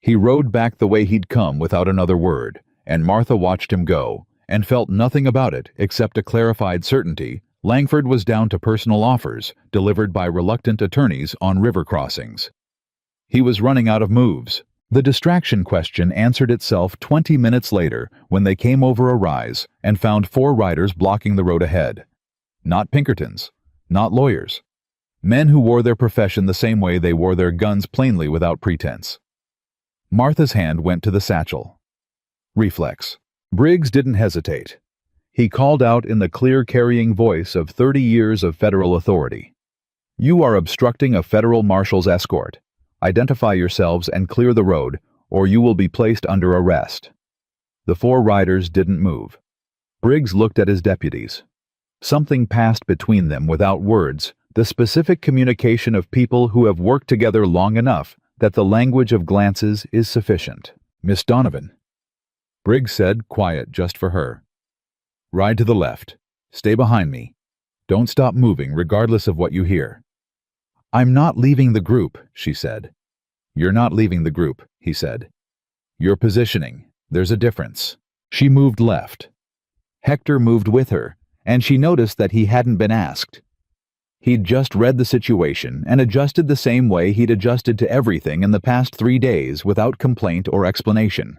He rode back the way he'd come without another word, and Martha watched him go, and felt nothing about it except a clarified certainty Langford was down to personal offers delivered by reluctant attorneys on river crossings. He was running out of moves. The distraction question answered itself 20 minutes later when they came over a rise and found 4 riders blocking the road ahead. Not Pinkertons, not lawyers. Men who wore their profession the same way they wore their guns, plainly without pretense. Martha's hand went to the satchel. Reflex. Briggs didn't hesitate. He called out in the clear carrying voice of 30 years of federal authority. You are obstructing a federal marshal's escort. Identify yourselves and clear the road, or you will be placed under arrest. The 4 riders didn't move. Briggs looked at his deputies. Something passed between them without words, the specific communication of people who have worked together long enough that the language of glances is sufficient. Miss Donovan, Briggs said, quiet just for her. Ride to the left. Stay behind me. Don't stop moving regardless of what you hear. I'm not leaving the group, she said. You're not leaving the group, he said. You're positioning. There's a difference. She moved left. Hector moved with her, and she noticed that he hadn't been asked. He'd just read the situation and adjusted the same way he'd adjusted to everything in the past 3 days without complaint or explanation.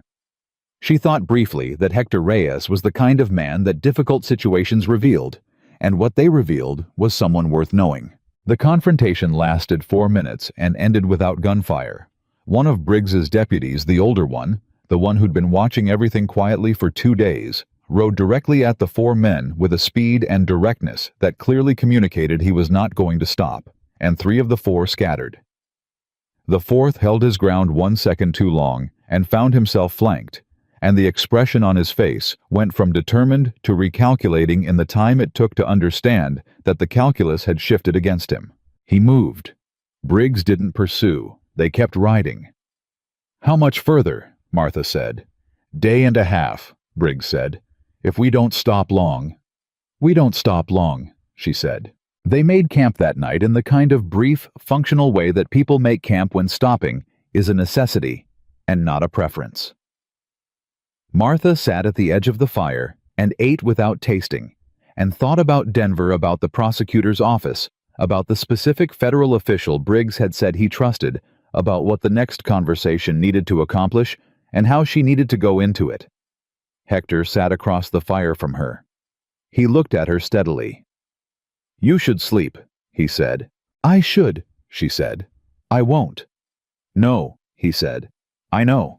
She thought briefly that Hector Reyes was the kind of man that difficult situations revealed, and what they revealed was someone worth knowing. The confrontation lasted 4 minutes and ended without gunfire. One of Briggs's deputies, the older one, the one who'd been watching everything quietly for 2 days, rode directly at the 4 men with a speed and directness that clearly communicated he was not going to stop, and 3 of the 4 scattered. The 4th held his ground 1 second too long and found himself flanked, and the expression on his face went from determined to recalculating in the time it took to understand that the calculus had shifted against him. He moved. Briggs didn't pursue. They kept riding. How much further? Martha said. Day and a half, Briggs said. If we don't stop long. We don't stop long, she said. They made camp that night in the kind of brief, functional way that people make camp when stopping is a necessity and not a preference. Martha sat at the edge of the fire and ate without tasting, and thought about Denver, about the prosecutor's office, about the specific federal official Briggs had said he trusted, about what the next conversation needed to accomplish, and how she needed to go into it. Hector sat across the fire from her. He looked at her steadily. You should sleep, he said. I should, she said. I won't. No, he said. I know.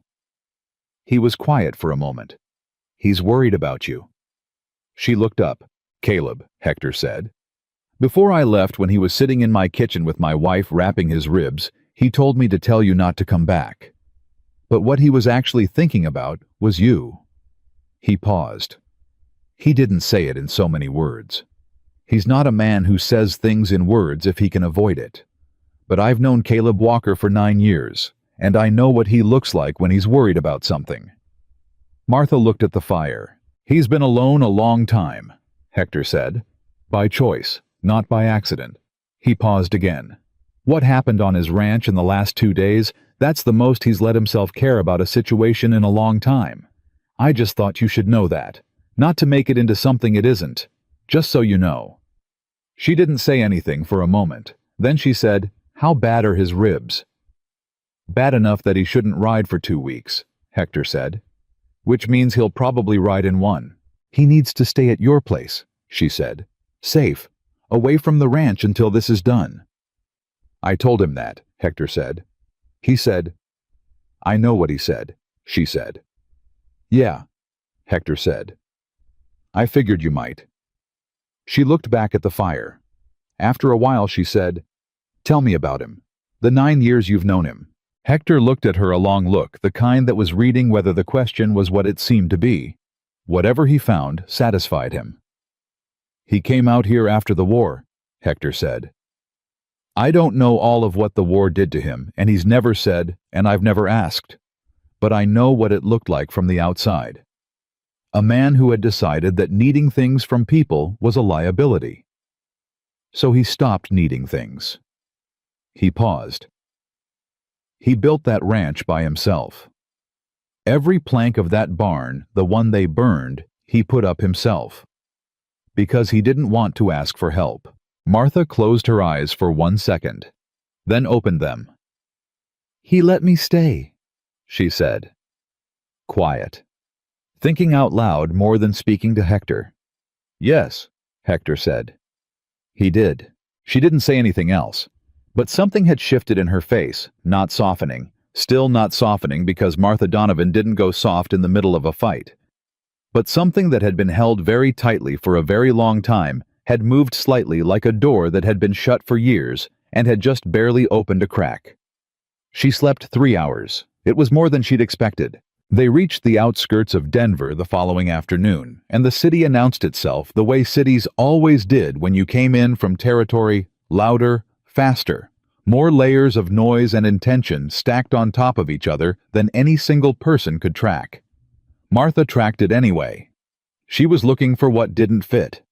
He was quiet for a moment. He's worried about you. She looked up. Caleb, Hector said. Before I left, when he was sitting in my kitchen with my wife wrapping his ribs, he told me to tell you not to come back. But what he was actually thinking about was you. He paused. He didn't say it in so many words. He's not a man who says things in words if he can avoid it. But I've known Caleb Walker for 9 years, and I know what he looks like when he's worried about something. Martha looked at the fire. He's been alone a long time, Hector said. By choice, not by accident. He paused again. What happened on his ranch in the last 2 days, that's the most he's let himself care about a situation in a long time. I just thought you should know that. Not to make it into something it isn't. Just so you know. She didn't say anything for a moment. Then she said, "How bad are his ribs?" "Bad enough that he shouldn't ride for 2 weeks," Hector said. "Which means he'll probably ride in 1. He needs to stay at your place," she said. "Safe. Away from the ranch until this is done." "I told him that," Hector said. He said, "I know what he said," she said. "Yeah," Hector said. "I figured you might." She looked back at the fire. After a while she said, "Tell me about him. The 9 years you've known him." Hector looked at her a long look, the kind that was reading whether the question was what it seemed to be. Whatever he found satisfied him. "He came out here after the war," Hector said. "I don't know all of what the war did to him, and he's never said, and I've never asked. But I know what it looked like from the outside. A man who had decided that needing things from people was a liability. So he stopped needing things." He paused. "He built that ranch by himself. Every plank of that barn, the one they burned, he put up himself. Because he didn't want to ask for help." Martha closed her eyes for 1 second, then opened them. "He let me stay," she said. Quiet. Thinking out loud more than speaking to Hector. "Yes," Hector said. He did. She didn't say anything else. But something had shifted in her face, not softening. Still not softening because Martha Donovan didn't go soft in the middle of a fight. But something that had been held very tightly for a very long time had moved slightly like a door that had been shut for years and had just barely opened a crack. She slept 3 hours. It was more than she'd expected. They reached the outskirts of Denver the following afternoon, and the city announced itself the way cities always did when you came in from territory: louder, faster, more layers of noise and intention stacked on top of each other than any single person could track. Martha tracked it anyway. She was looking for what didn't fit.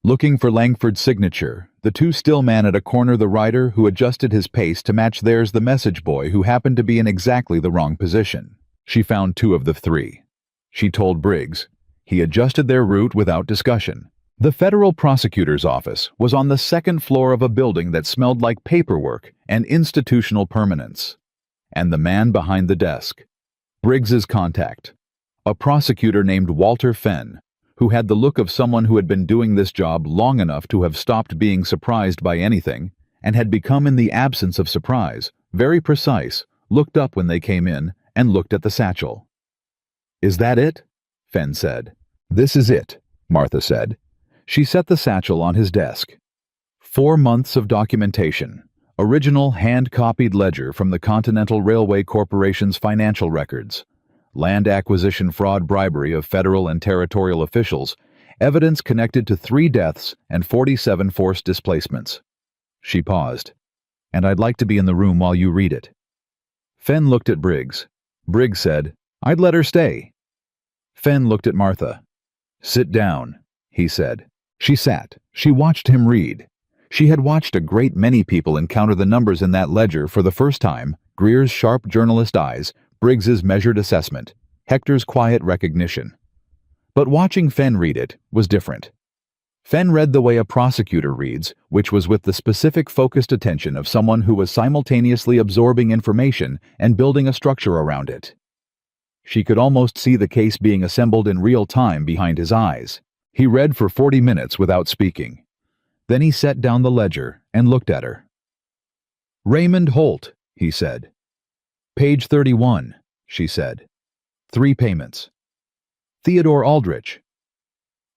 Looking for Langford's signature, the too still man at a corner, the rider who adjusted his pace to match theirs, the message boy who happened to be in exactly the wrong position. She found 2 of the 3. She told Briggs. He adjusted their route without discussion. The federal prosecutor's office was on the 2nd floor of a building that smelled like paperwork and institutional permanence. And the man behind the desk, Briggs's contact, a prosecutor named Walter Fenn, who had the look of someone who had been doing this job long enough to have stopped being surprised by anything and had become, in the absence of surprise, very precise, looked up when they came in and looked at the satchel. "Is that it?" Fenn said. "This is it," Martha said. She set the satchel on his desk. 4 months of documentation. Original hand-copied ledger from the Continental Railway Corporation's financial records. Land acquisition fraud, bribery of federal and territorial officials. Evidence connected to 3 deaths and 47 forced displacements. She paused. "And I'd like to be in the room while you read it." Fenn looked at Briggs. Briggs said, "I'd let her stay." Fenn looked at Martha. "Sit down," he said. She sat. She watched him read. She had watched a great many people encounter the numbers in that ledger for the first time: Greer's sharp journalist eyes, Briggs's measured assessment, Hector's quiet recognition. But watching Fenn read it was different. Fenn read the way a prosecutor reads, which was with the specific focused attention of someone who was simultaneously absorbing information and building a structure around it. She could almost see the case being assembled in real time behind his eyes. He read for 40 minutes without speaking. Then he set down the ledger and looked at her. "Raymond Holt," he said. "Page 31, she said. 3 payments. Theodore Aldrich.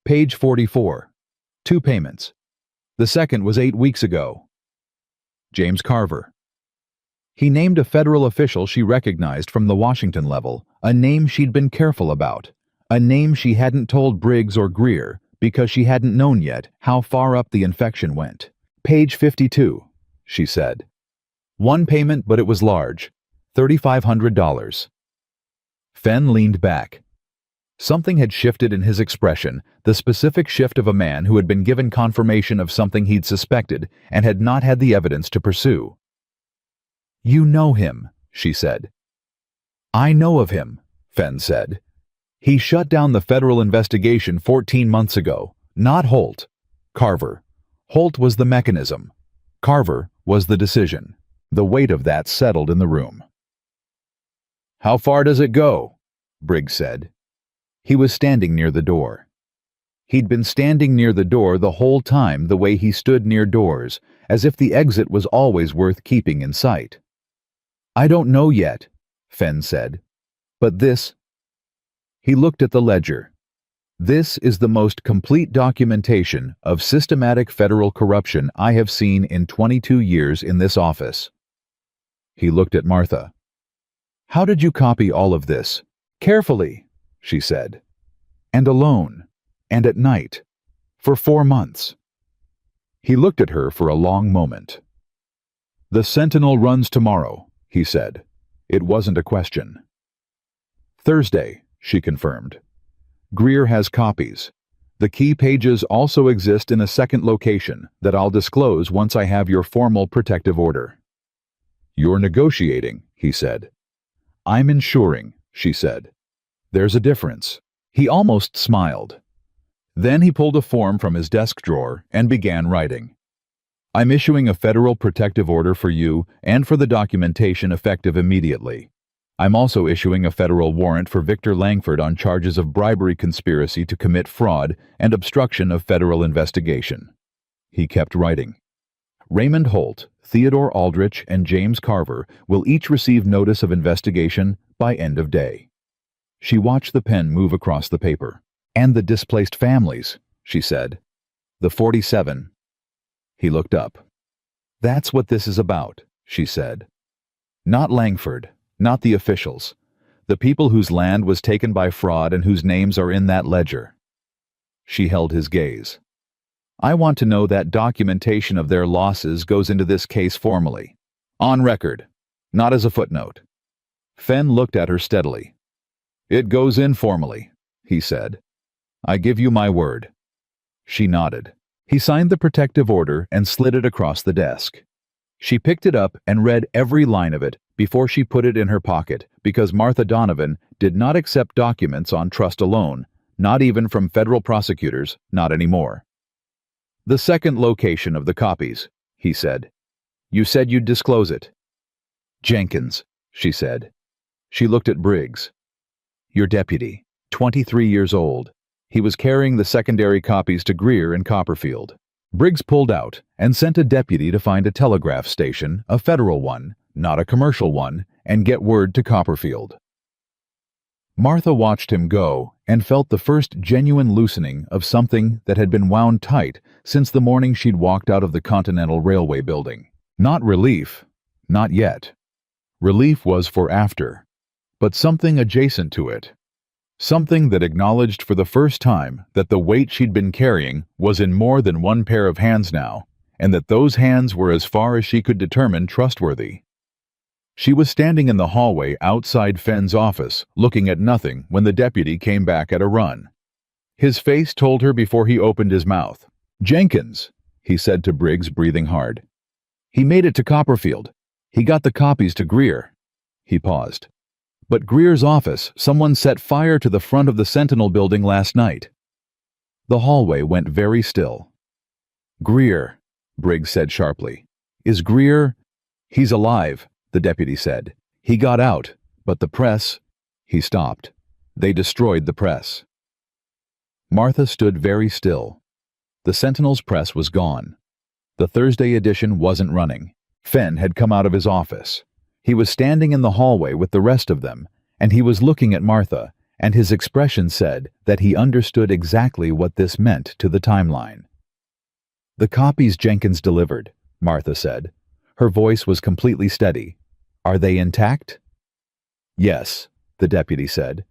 Page 44. 2 payments. The second was 8 weeks ago. James Carver." He named a federal official she recognized from the Washington level, a name she'd been careful about, A name she hadn't told Briggs or Greer because she hadn't known yet how far up the infection went. Page 52, she said. One payment, but it was large. $3,500. Fenn leaned back. Something had shifted in his expression, the specific shift of a man who had been given confirmation of something he'd suspected and had not had the evidence to pursue. "You know him," she said. "I know of him," Fenn said. "He shut down the federal investigation 14 months ago. Not Holt. Carver. Holt was the mechanism. Carver was the decision." The weight of that settled in the room. "How far does it go?" Briggs said. He was standing near the door. He'd been standing near the door the whole time, the way he stood near doors, as if the exit was always worth keeping in sight. "I don't know yet," Fenn said. "But this—" He looked at the ledger. "This is the most complete documentation of systematic federal corruption I have seen in 22 years in this office." He looked at Martha. "How did you copy all of this?" "Carefully," she said. "And alone. And at night. For 4 months." He looked at her for a long moment. "The Sentinel runs tomorrow," he said. It wasn't a question. "Thursday," she confirmed. "Greer has copies. The key pages also exist in a second location that I'll disclose once I have your formal protective order." "You're negotiating," he said. "I'm ensuring," she said. "There's a difference." He almost smiled. Then he pulled a form from his desk drawer and began writing. "I'm issuing a federal protective order for you and for the documentation effective immediately. I'm also issuing a federal warrant for Victor Langford on charges of bribery conspiracy to commit fraud and obstruction of federal investigation." He kept writing. "Raymond Holt, Theodore Aldrich, and James Carver will each receive notice of investigation by end of day." She watched the pen move across the paper. "And the displaced families," she said. "The 47. He looked up. "That's what this is about," she said. "Not Langford, not the officials. The people whose land was taken by fraud and whose names are in that ledger." She held his gaze. "I want to know that documentation of their losses goes into this case formally. On record, not as a footnote." Fenn looked at her steadily. "It goes in formally," he said. "I give you my word." She nodded. He signed the protective order and slid it across the desk. She picked it up and read every line of it before she put it in her pocket, because Martha Donovan did not accept documents on trust alone, not even from federal prosecutors, not anymore. "The second location of the copies," he said. "You said you'd disclose it." "Jenkins," she said. She looked at Briggs. "Your deputy, 23 years old. He was carrying the secondary copies to Greer in Copperfield." Briggs pulled out and sent a deputy to find a telegraph station, a federal one, not a commercial one, and get word to Copperfield. Martha watched him go and felt the first genuine loosening of something that had been wound tight since the morning she'd walked out of the Continental Railway building. Not relief, not yet. Relief was for after, but something adjacent to it. Something that acknowledged for the first time that the weight she'd been carrying was in more than one pair of hands now, and that those hands were, as far as she could determine, trustworthy. She was standing in the hallway outside Fenn's office, looking at nothing, when the deputy came back at a run. His face told her before he opened his mouth. "Jenkins," he said to Briggs, breathing hard. "He made it to Copperfield. He got the copies to Greer." He paused. "But Greer's office, someone set fire to the front of the Sentinel building last night." The hallway went very still. "Greer," Briggs said sharply. "Is Greer—" "He's alive," the deputy said. "He got out, but the press—" He stopped. "They destroyed the press." Martha stood very still. The Sentinel's press was gone. The Thursday edition wasn't running. Fenn had come out of his office. He was standing in the hallway with the rest of them, and he was looking at Martha, and his expression said that he understood exactly what this meant to the timeline. "The copies Jenkins delivered," Martha said. Her voice was completely steady. "Are they intact?" "Yes," the deputy said.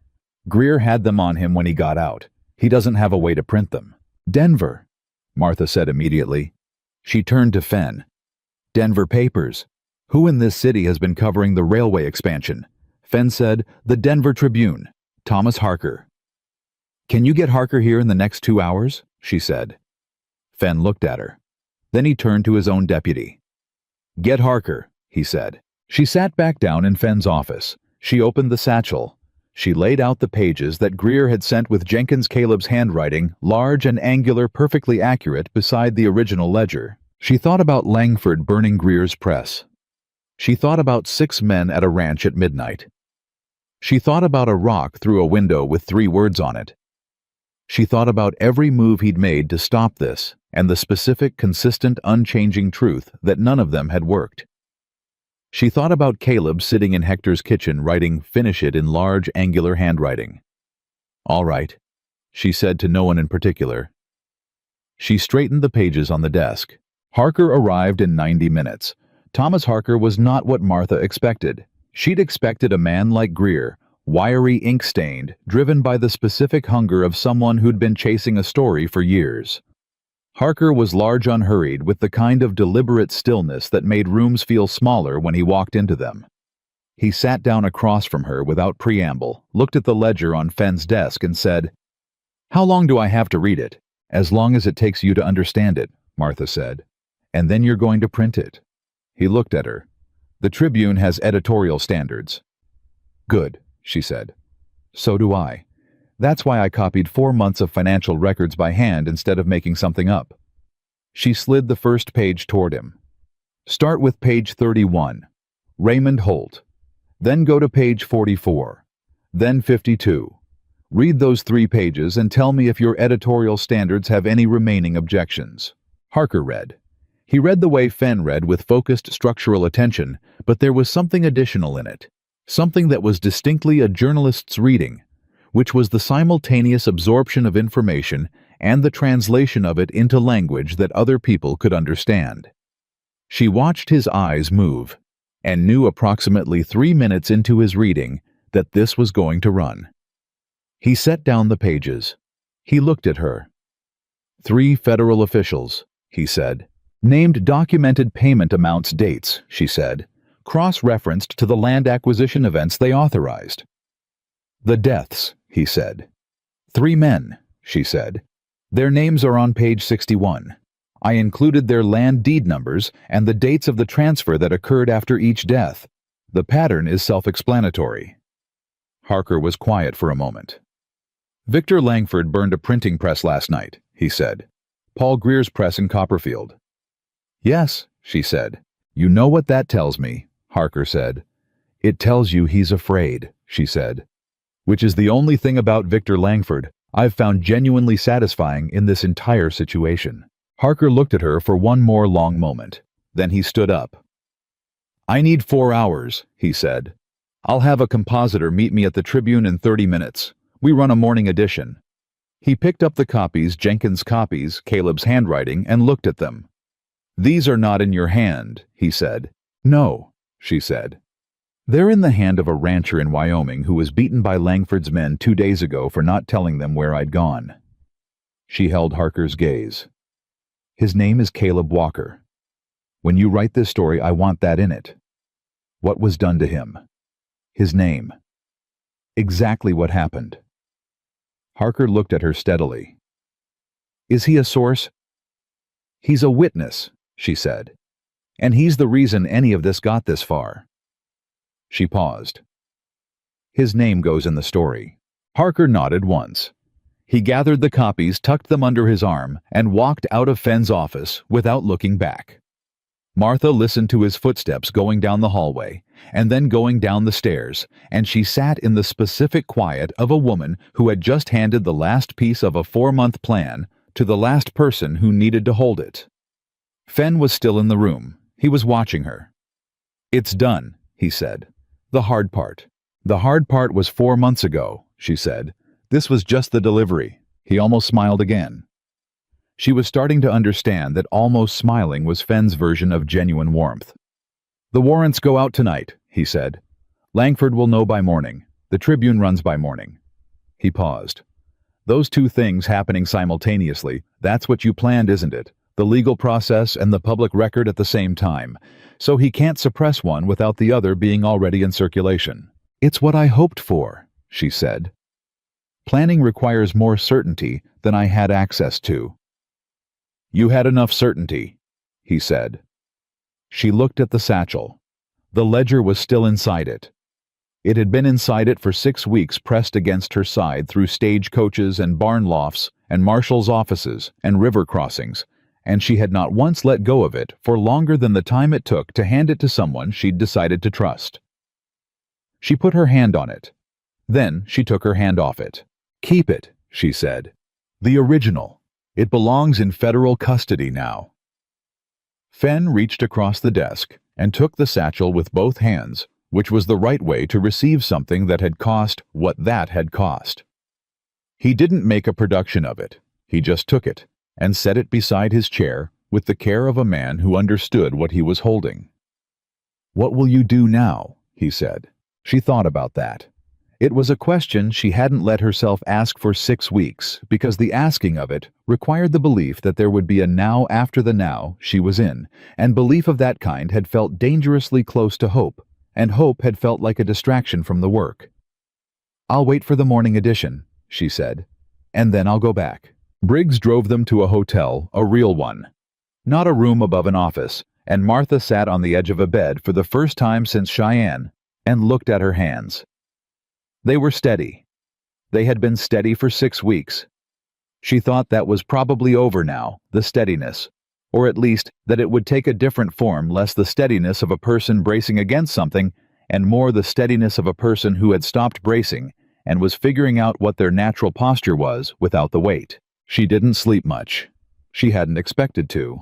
Greer had them on him when he got out. He doesn't have a way to print them. Denver, Martha said immediately. She turned to Fen. Denver papers. Who in this city has been covering the railway expansion? Fen said, the Denver Tribune. Thomas Harker. Can you get Harker here in the next 2 hours? She said. Fen looked at her. Then he turned to his own deputy. Get Harker, he said. She sat back down in Fen's office. She opened the satchel. She laid out the pages that Greer had sent with Jenkins Caleb's handwriting, large and angular, perfectly accurate, beside the original ledger. She thought about Langford burning Greer's press. She thought about 6 men at a ranch at midnight. She thought about a rock through a window with 3 words on it. She thought about every move he'd made to stop this, and the specific, consistent, unchanging truth that none of them had worked. She thought about Caleb sitting in Hector's kitchen writing "Finish it" in large, angular handwriting. All right, she said to no one in particular. She straightened the pages on the desk. Harker arrived in 90 minutes. Thomas Harker was not what Martha expected. She'd expected a man like Greer, wiry, ink-stained, driven by the specific hunger of someone who'd been chasing a story for years. Harker was large, unhurried, with the kind of deliberate stillness that made rooms feel smaller when he walked into them. He sat down across from her without preamble, looked at the ledger on Fen's desk and said, How long do I have to read it? As long as it takes you to understand it, Martha said. And then you're going to print it. He looked at her. The Tribune has editorial standards. Good, she said. So do I. That's why I copied 4 months of financial records by hand instead of making something up. She slid the first page toward him. Start with page 31, Raymond Holt. Then go to page 44, then 52. Read those 3 pages and tell me if your editorial standards have any remaining objections. Harker read. He read the way Fen read, with focused structural attention, but there was something additional in it. Something that was distinctly a journalist's reading, which was the simultaneous absorption of information and the translation of it into language that other people could understand. She watched his eyes move, and knew approximately 3 minutes into his reading that this was going to run. He set down the pages. He looked at her. 3 federal officials, he said. Named documented payment amounts, dates, she said, cross-referenced to the land acquisition events they authorized. The deaths, he said. 3 men, she said. Their names are on page 61. I included their land deed numbers and the dates of the transfer that occurred after each death. The pattern is self-explanatory. Harker was quiet for a moment. Victor Langford burned a printing press last night, he said. Paul Greer's press in Copperfield. Yes, she said. You know what that tells me, Harker said. It tells you he's afraid, she said. Which is the only thing about Victor Langford I've found genuinely satisfying in this entire situation. Harker looked at her for one more long moment. Then he stood up. I need 4 hours, he said. I'll have a compositor meet me at the Tribune in 30 minutes. We run a morning edition. He picked up the copies, Jenkins' copies, Caleb's handwriting, and looked at them. These are not in your hand, he said. No, she said. They're in the hand of a rancher in Wyoming who was beaten by Langford's men 2 days ago for not telling them where I'd gone. She held Harker's gaze. His name is Caleb Walker. When you write this story, I want that in it. What was done to him? His name. Exactly what happened. Harker looked at her steadily. Is he a source? He's a witness, she said. And he's the reason any of this got this far. She paused. His name goes in the story. Harker nodded once. He gathered the copies, tucked them under his arm, and walked out of Fen's office without looking back. Martha listened to his footsteps going down the hallway, and then going down the stairs, and she sat in the specific quiet of a woman who had just handed the last piece of a 4-month plan to the last person who needed to hold it. Fen was still in the room. He was watching her. It's done, he said. The hard part. The hard part was 4 months ago, she said. This was just the delivery. He almost smiled again. She was starting to understand that almost smiling was Fen's version of genuine warmth. The warrants go out tonight, he said. Langford will know by morning. The Tribune runs by morning. He paused. Those two things happening simultaneously, that's what you planned, isn't it? The legal process and the public record at the same time. So he can't suppress one without the other being already in circulation. It's what I hoped for, she said. Planning requires more certainty than I had access to. You had enough certainty, he said. She looked at the satchel. The ledger was still inside it. It had been inside it for 6 weeks, pressed against her side through stagecoaches and barn lofts and marshal's offices and river crossings, and she had not once let go of it for longer than the time it took to hand it to someone she'd decided to trust. She put her hand on it. Then she took her hand off it. Keep it, she said. The original. It belongs in federal custody now. Fenn reached across the desk and took the satchel with both hands, which was the right way to receive something that had cost what that had cost. He didn't make a production of it. He just took it and set it beside his chair with the care of a man who understood what he was holding. What will you do now? He said. She thought about that. It was a question she hadn't let herself ask for 6 weeks, because the asking of it required the belief that there would be a now after the now she was in, and belief of that kind had felt dangerously close to hope, and hope had felt like a distraction from the work. I'll wait for the morning edition, she said, and then I'll go back. Briggs drove them to a hotel, a real one. Not a room above an office, and Martha sat on the edge of a bed for the first time since Cheyenne, and looked at her hands. They were steady. They had been steady for 6 weeks. She thought that was probably over now, the steadiness, or at least that it would take a different form, less the steadiness of a person bracing against something, and more the steadiness of a person who had stopped bracing and was figuring out what their natural posture was without the weight. She didn't sleep much. She hadn't expected to.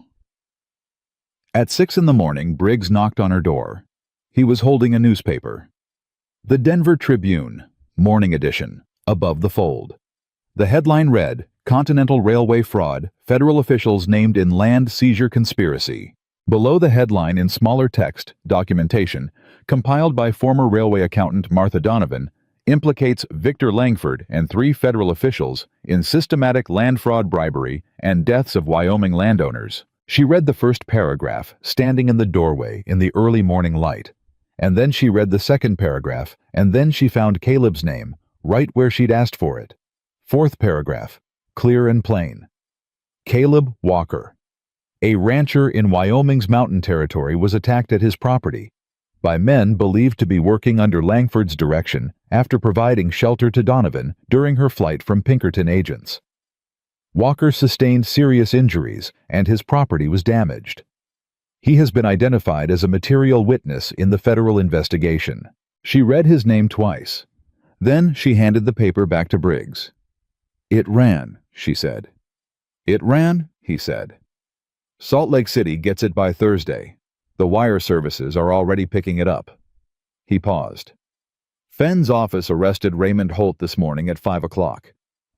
At 6 a.m, Briggs knocked on her door. He was holding a newspaper. The Denver Tribune, morning edition, above the fold. The headline read, Continental Railway Fraud, Federal Officials Named in Land Seizure Conspiracy. Below the headline in smaller text, documentation, compiled by former railway accountant Martha Donovan, implicates Victor Langford and 3 federal officials in systematic land fraud, bribery, and deaths of Wyoming landowners. She read the first paragraph, standing in the doorway in the early morning light. And then she read the second paragraph, and then she found Caleb's name, right where she'd asked for it. 4th paragraph, clear and plain. Caleb Walker. A rancher in Wyoming's mountain territory was attacked at his property by men believed to be working under Langford's direction after providing shelter to Donovan during her flight from Pinkerton agents. Walker sustained serious injuries, and his property was damaged. He has been identified as a material witness in the federal investigation. She read his name twice. Then she handed the paper back to Briggs. It ran, she said. It ran, he said. Salt Lake City gets it by Thursday. The wire services are already picking it up. He paused. Fenn's office arrested Raymond Holt this morning at 5 o'clock.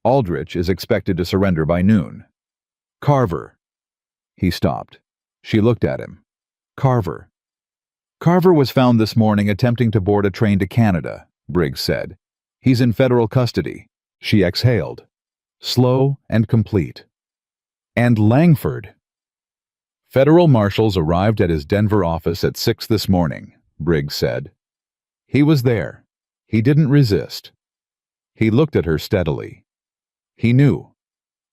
Aldrich is expected to surrender by noon. Carver. He stopped. She looked at him. Carver. Carver was found this morning attempting to board a train to Canada, Briggs said. He's in federal custody. She exhaled. Slow and complete. And Langford. Federal marshals arrived at his Denver office at 6 this morning, Briggs said. He was there. He didn't resist. He looked at her steadily. He knew.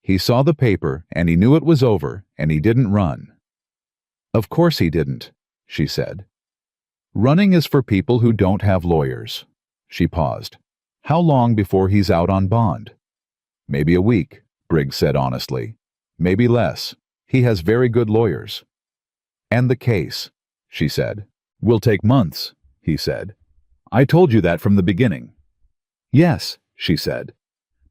He saw the paper, and he knew it was over, and he didn't run. Of course he didn't, she said. Running is for people who don't have lawyers. She paused. How long before he's out on bond? Maybe a week, Briggs said honestly. Maybe less. He has very good lawyers. And the case, she said, will take months, he said. I told you that from the beginning. Yes, she said.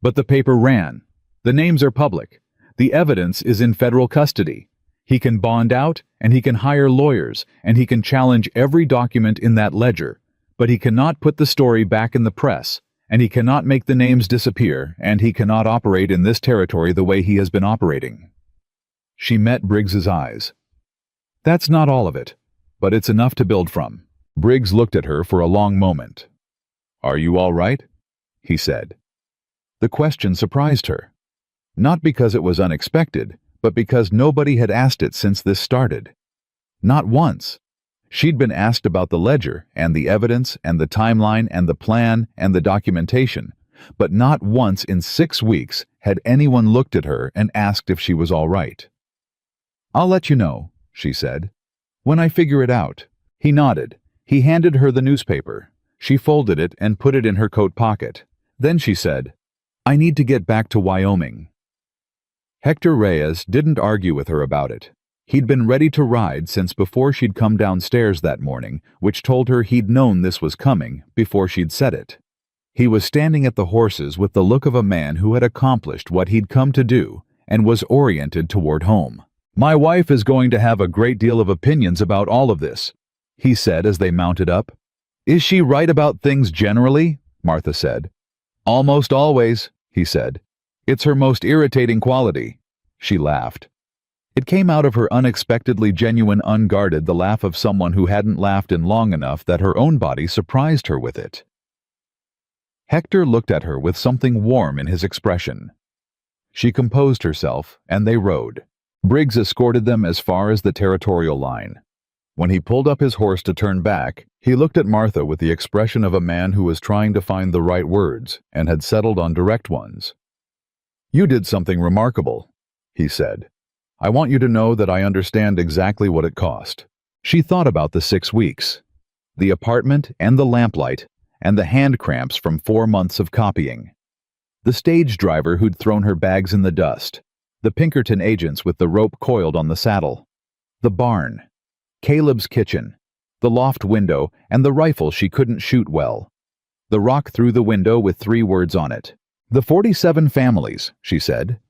But the paper ran. The names are public. The evidence is in federal custody. He can bond out, and he can hire lawyers, and he can challenge every document in that ledger, but he cannot put the story back in the press, and he cannot make the names disappear, and he cannot operate in this territory the way he has been operating. She met Briggs's eyes. That's not all of it, but it's enough to build from. Briggs looked at her for a long moment. Are you all right? He said. The question surprised her. Not because it was unexpected, but because nobody had asked it since this started. Not once. She'd been asked about the ledger and the evidence and the timeline and the plan and the documentation, but not once in 6 weeks had anyone looked at her and asked if she was all right. "I'll let you know," she said, "when I figure it out." He nodded. He handed her the newspaper. She folded it and put it in her coat pocket. Then she said, "I need to get back to Wyoming." Hector Reyes didn't argue with her about it. He'd been ready to ride since before she'd come downstairs that morning, which told her he'd known this was coming before she'd said it. He was standing at the horses with the look of a man who had accomplished what he'd come to do and was oriented toward home. "My wife is going to have a great deal of opinions about all of this," he said as they mounted up. "Is she right about things generally?" Martha said. "Almost always," he said. "It's her most irritating quality." She laughed. It came out of her unexpectedly genuine, unguarded, the laugh of someone who hadn't laughed in long enough that her own body surprised her with it. Hector looked at her with something warm in his expression. She composed herself, and they rode. Briggs escorted them as far as the territorial line. When he pulled up his horse to turn back, he looked at Martha with the expression of a man who was trying to find the right words and had settled on direct ones. "You did something remarkable," he said. "I want you to know that I understand exactly what it cost." She thought about the 6 weeks, the apartment and the lamplight, and the hand cramps from 4 months of copying. The stage driver who'd thrown her bags in the dust, the Pinkerton agents with the rope coiled on the saddle, the barn, Caleb's kitchen, the loft window, and the rifle she couldn't shoot well. The rock through the window with 3 words on it. "The 47 families," she said.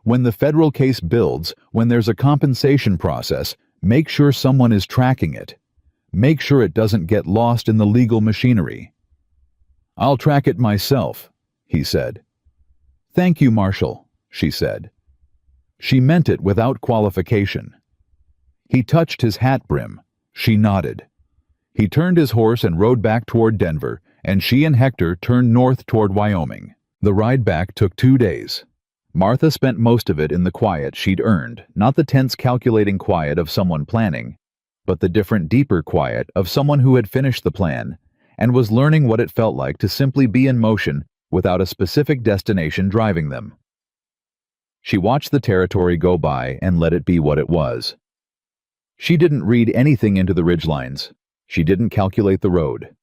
"When the federal case builds, when there's a compensation process, make sure someone is tracking it. Make sure it doesn't get lost in the legal machinery." "I'll track it myself," he said. "Thank you, Marshal," she said. She meant it without qualification. He touched his hat brim. She nodded. He turned his horse and rode back toward Denver, and she and Hector turned north toward Wyoming. The ride back took 2 days. Martha spent most of it in the quiet she'd earned, not the tense calculating quiet of someone planning, but the different, deeper quiet of someone who had finished the plan and was learning what it felt like to simply be in motion without a specific destination driving them. She watched the territory go by and let it be what it was. She didn't read anything into the ridgelines. She didn't calculate the road.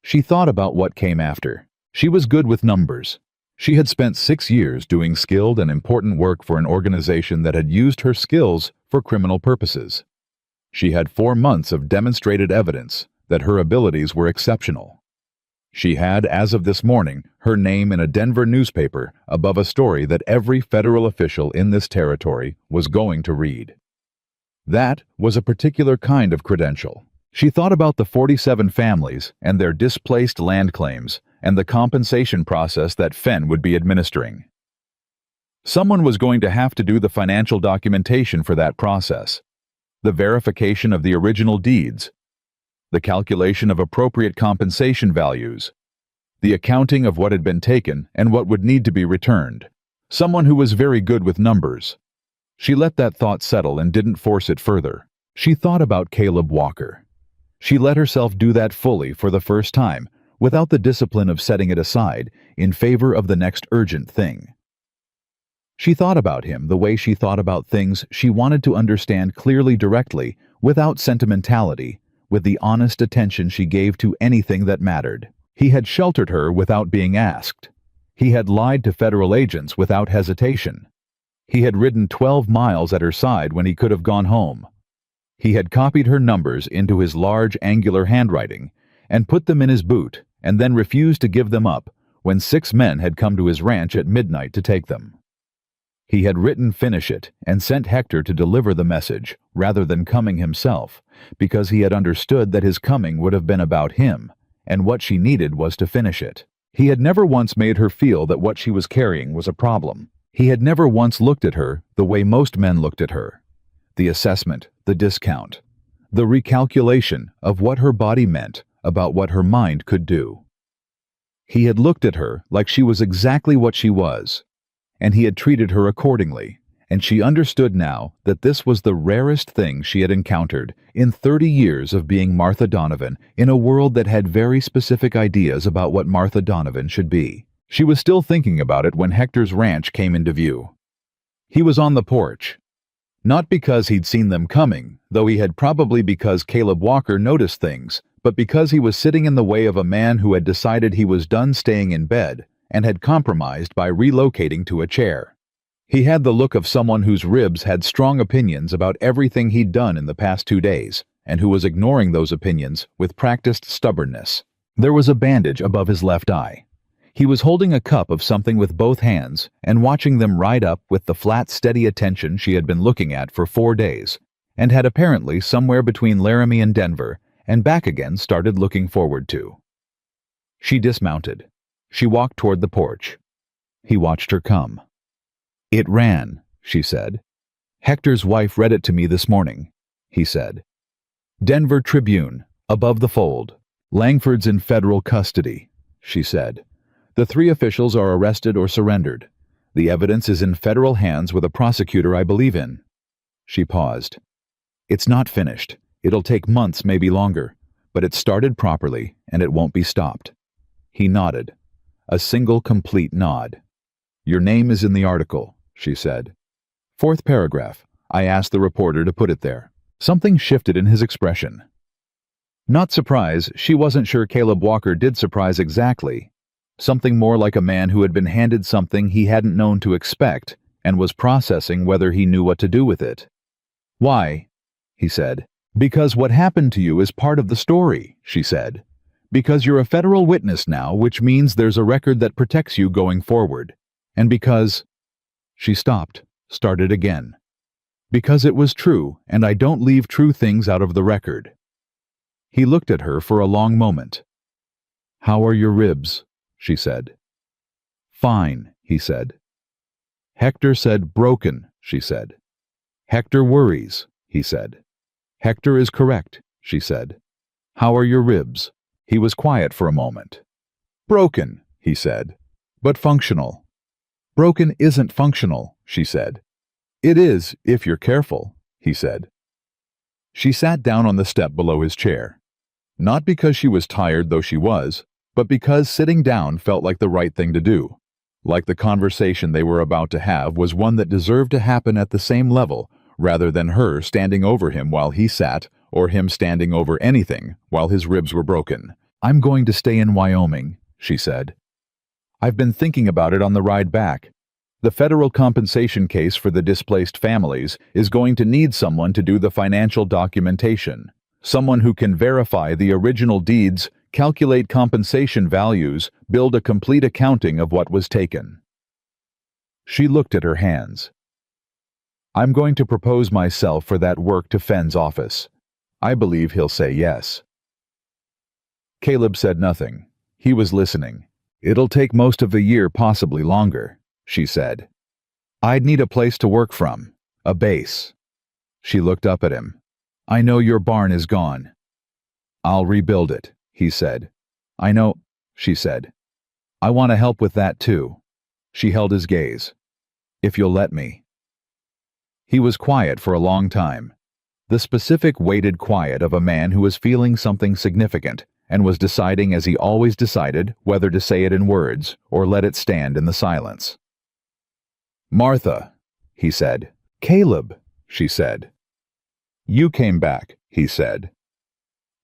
She thought about what came after. She was good with numbers. She had spent 6 years doing skilled and important work for an organization that had used her skills for criminal purposes. She had 4 months of demonstrated evidence that her abilities were exceptional. She had, as of this morning, her name in a Denver newspaper above a story that every federal official in this territory was going to read. That was a particular kind of credential. She thought about the 47 families and their displaced land claims and the compensation process that Fenn would be administering. Someone was going to have to do the financial documentation for that process, the verification of the original deeds, the calculation of appropriate compensation values, the accounting of what had been taken and what would need to be returned. Someone who was very good with numbers. She let that thought settle and didn't force it further. She thought about Caleb Walker. She let herself do that fully for the first time, without the discipline of setting it aside in favor of the next urgent thing. She thought about him the way she thought about things she wanted to understand clearly, directly, without sentimentality, with the honest attention she gave to anything that mattered. He had sheltered her without being asked. He had lied to federal agents without hesitation. He had ridden 12 miles at her side when he could have gone home. He had copied her numbers into his large, angular handwriting and put them in his boot, and then refused to give them up when 6 men had come to his ranch at midnight to take them. He had written "finish it" and sent Hector to deliver the message rather than coming himself, because he had understood that his coming would have been about him, and what she needed was to finish it. He had never once made her feel that what she was carrying was a problem. He had never once looked at her the way most men looked at her. The assessment, the discount, the recalculation of what her body meant about what her mind could do. He had looked at her like she was exactly what she was, and he had treated her accordingly, and she understood now that this was the rarest thing she had encountered in 30 years of being Martha Donovan in a world that had very specific ideas about what Martha Donovan should be. She was still thinking about it when Hector's ranch came into view. He was on the porch. Not because he'd seen them coming, though he had probably because Caleb Walker noticed things, but because he was sitting in the way of a man who had decided he was done staying in bed and had compromised by relocating to a chair. He had the look of someone whose ribs had strong opinions about everything he'd done in the past 2 days, and who was ignoring those opinions with practiced stubbornness. There was a bandage above his left eye. He was holding a cup of something with both hands and watching them ride up with the flat, steady attention she had been looking at for 4 days, and had apparently somewhere between Laramie and Denver, and back again started looking forward to. She dismounted. She walked toward the porch. He watched her come. "It ran," she said. "Hector's wife read it to me this morning," he said. "Denver Tribune, above the fold. Langford's in federal custody," she said. "The 3 officials are arrested or surrendered. The evidence is in federal hands with a prosecutor I believe in." She paused. "It's not finished. It'll take months, maybe longer, but it started properly and it won't be stopped." He nodded. A single complete nod. "Your name is in the article," she said. "4th paragraph. I asked the reporter to put it there." Something shifted in his expression. Not surprise, she wasn't sure Caleb Walker did surprise exactly. Something more like a man who had been handed something he hadn't known to expect and was processing whether he knew what to do with it. "Why?" he said. "Because what happened to you is part of the story," she said. "Because you're a federal witness now, which means there's a record that protects you going forward. And because—" She stopped, started again. "Because it was true, and I don't leave true things out of the record." He looked at her for a long moment. "How are your ribs?" she said. "Fine," he said. "Hector said broken," she said. "Hector worries," he said. "Hector is correct," she said. "How are your ribs?" He was quiet for a moment. "Broken," he said, "but functional." "Broken isn't functional," she said. "It is, if you're careful," he said. She sat down on the step below his chair. Not because she was tired, though she was, but because sitting down felt like the right thing to do. Like the conversation they were about to have was one that deserved to happen at the same level, rather than her standing over him while he sat, or him standing over anything while his ribs were broken. "I'm going to stay in Wyoming," she said. "I've been thinking about it on the ride back. The federal compensation case for the displaced families is going to need someone to do the financial documentation. Someone who can verify the original deeds, calculate compensation values, build a complete accounting of what was taken." She looked at her hands. "I'm going to propose myself for that work to Fenn's office. I believe he'll say yes." Caleb said nothing. He was listening. "It'll take most of a year, possibly longer," she said. "I'd need a place to work from, a base." She looked up at him. "I know your barn is gone." "I'll rebuild it," he said. "I know," she said. "I want to help with that too." She held his gaze. "If you'll let me." He was quiet for a long time. The specific weighted quiet of a man who was feeling something significant and was deciding, as he always decided, whether to say it in words or let it stand in the silence. "Martha," he said. "Caleb," she said. "You came back," he said.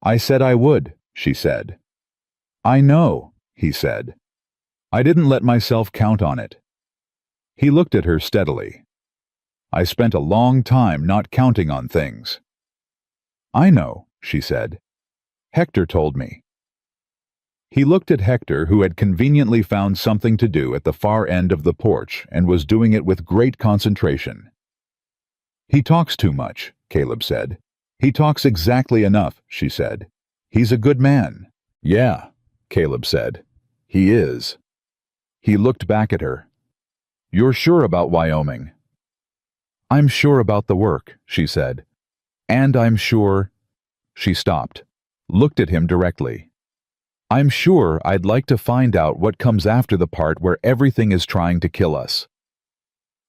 "I said I would," she said. "I know," he said. "I didn't let myself count on it." He looked at her steadily. "I spent a long time not counting on things." "I know," she said. "Hector told me." He looked at Hector, who had conveniently found something to do at the far end of the porch and was doing it with great concentration. "He talks too much," Caleb said. "He talks exactly enough," she said. "He's a good man." "Yeah," Caleb said. "He is." He looked back at her. "You're sure about Wyoming?" "I'm sure about the work," she said. "And I'm sure—" She stopped, looked at him directly. I'm sure I'd like to find out what comes after the part where everything is trying to kill us.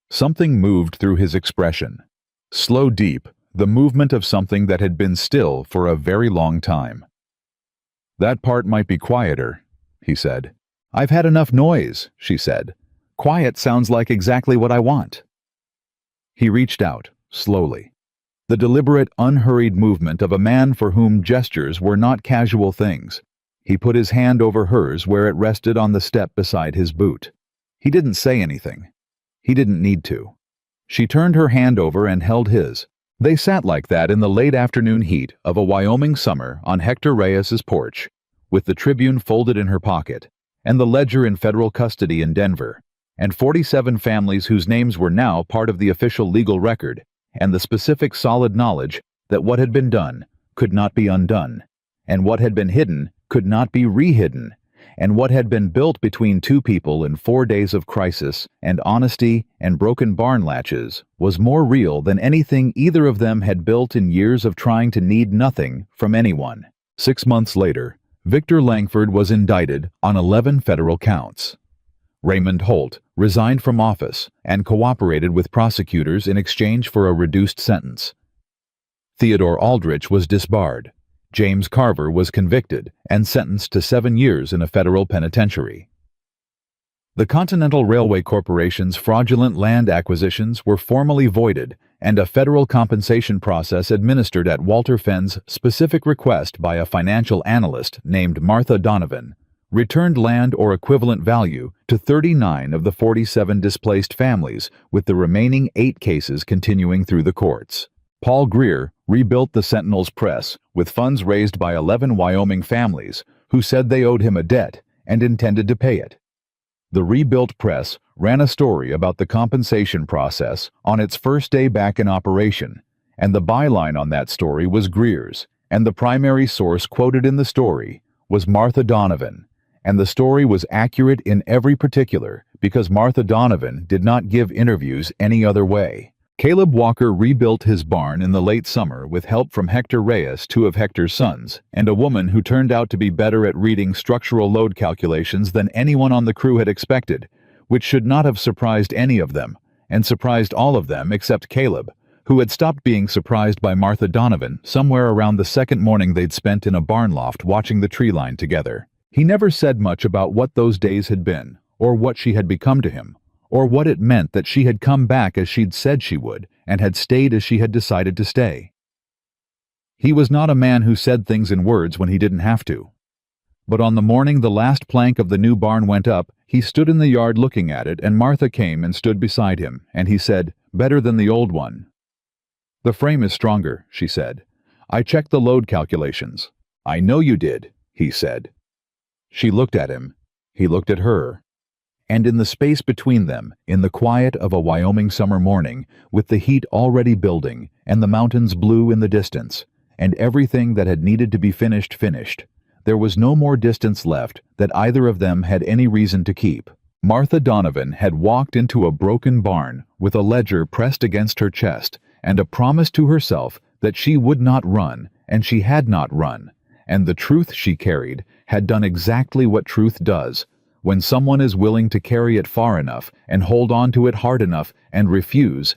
Something moved through his expression. Slow, deep, the movement of something that had been still for a very long time. That part might be quieter, he said. I've had enough noise, she said. Quiet sounds like exactly what I want. He reached out, slowly. The deliberate, unhurried movement of a man for whom gestures were not casual things. He put his hand over hers where it rested on the step beside his boot. He didn't say anything. He didn't need to. She turned her hand over and held his. They sat like that in the late afternoon heat of a Wyoming summer on Hector Reyes's porch, with the Tribune folded in her pocket, and the Ledger in federal custody in Denver, and 47 families whose names were now part of the official legal record, and the specific solid knowledge that what had been done could not be undone, and what had been hidden could not be re-hidden, and what had been built between two people in 4 days of crisis and honesty and broken barn latches was more real than anything either of them had built in years of trying to need nothing from anyone. 6 months later, Victor Langford was indicted on 11 federal counts. Raymond Holt resigned from office and cooperated with prosecutors in exchange for a reduced sentence. Theodore Aldrich was disbarred. James Carver was convicted and sentenced to 7 years in a federal penitentiary. The Continental Railway Corporation's fraudulent land acquisitions were formally voided, and a federal compensation process administered at Walter Fenn's specific request by a financial analyst named Martha Donovan returned land or equivalent value to 39 of the 47 displaced families, with the remaining 8 cases continuing through the courts. Paul Greer rebuilt the Sentinel's press with funds raised by 11 Wyoming families who said they owed him a debt and intended to pay it. The rebuilt press ran a story about the compensation process on its first day back in operation, and the byline on that story was Greer's, and the primary source quoted in the story was Martha Donovan, and the story was accurate in every particular because Martha Donovan did not give interviews any other way. Caleb Walker rebuilt his barn in the late summer with help from Hector Reyes, 2 of Hector's sons, and a woman who turned out to be better at reading structural load calculations than anyone on the crew had expected, which should not have surprised any of them, and surprised all of them except Caleb, who had stopped being surprised by Martha Donovan somewhere around the second morning they'd spent in a barn loft watching the tree line together. He never said much about what those days had been, or what she had become to him, or what it meant that she had come back as she'd said she would, and had stayed as she had decided to stay. He was not a man who said things in words when he didn't have to. But on the morning the last plank of the new barn went up, he stood in the yard looking at it, and Martha came and stood beside him, and he said, "Better than the old one." "The frame is stronger," she said. "I checked the load calculations." "I know you did," he said. She looked at him. He looked at her. And in the space between them, in the quiet of a Wyoming summer morning, with the heat already building, and the mountains blue in the distance, and everything that had needed to be finished, there was no more distance left that either of them had any reason to keep. Martha Donovan had walked into a broken barn with a ledger pressed against her chest, and a promise to herself that she would not run, and she had not run, and the truth she carried had done exactly what truth does, when someone is willing to carry it far enough and hold on to it hard enough and refuse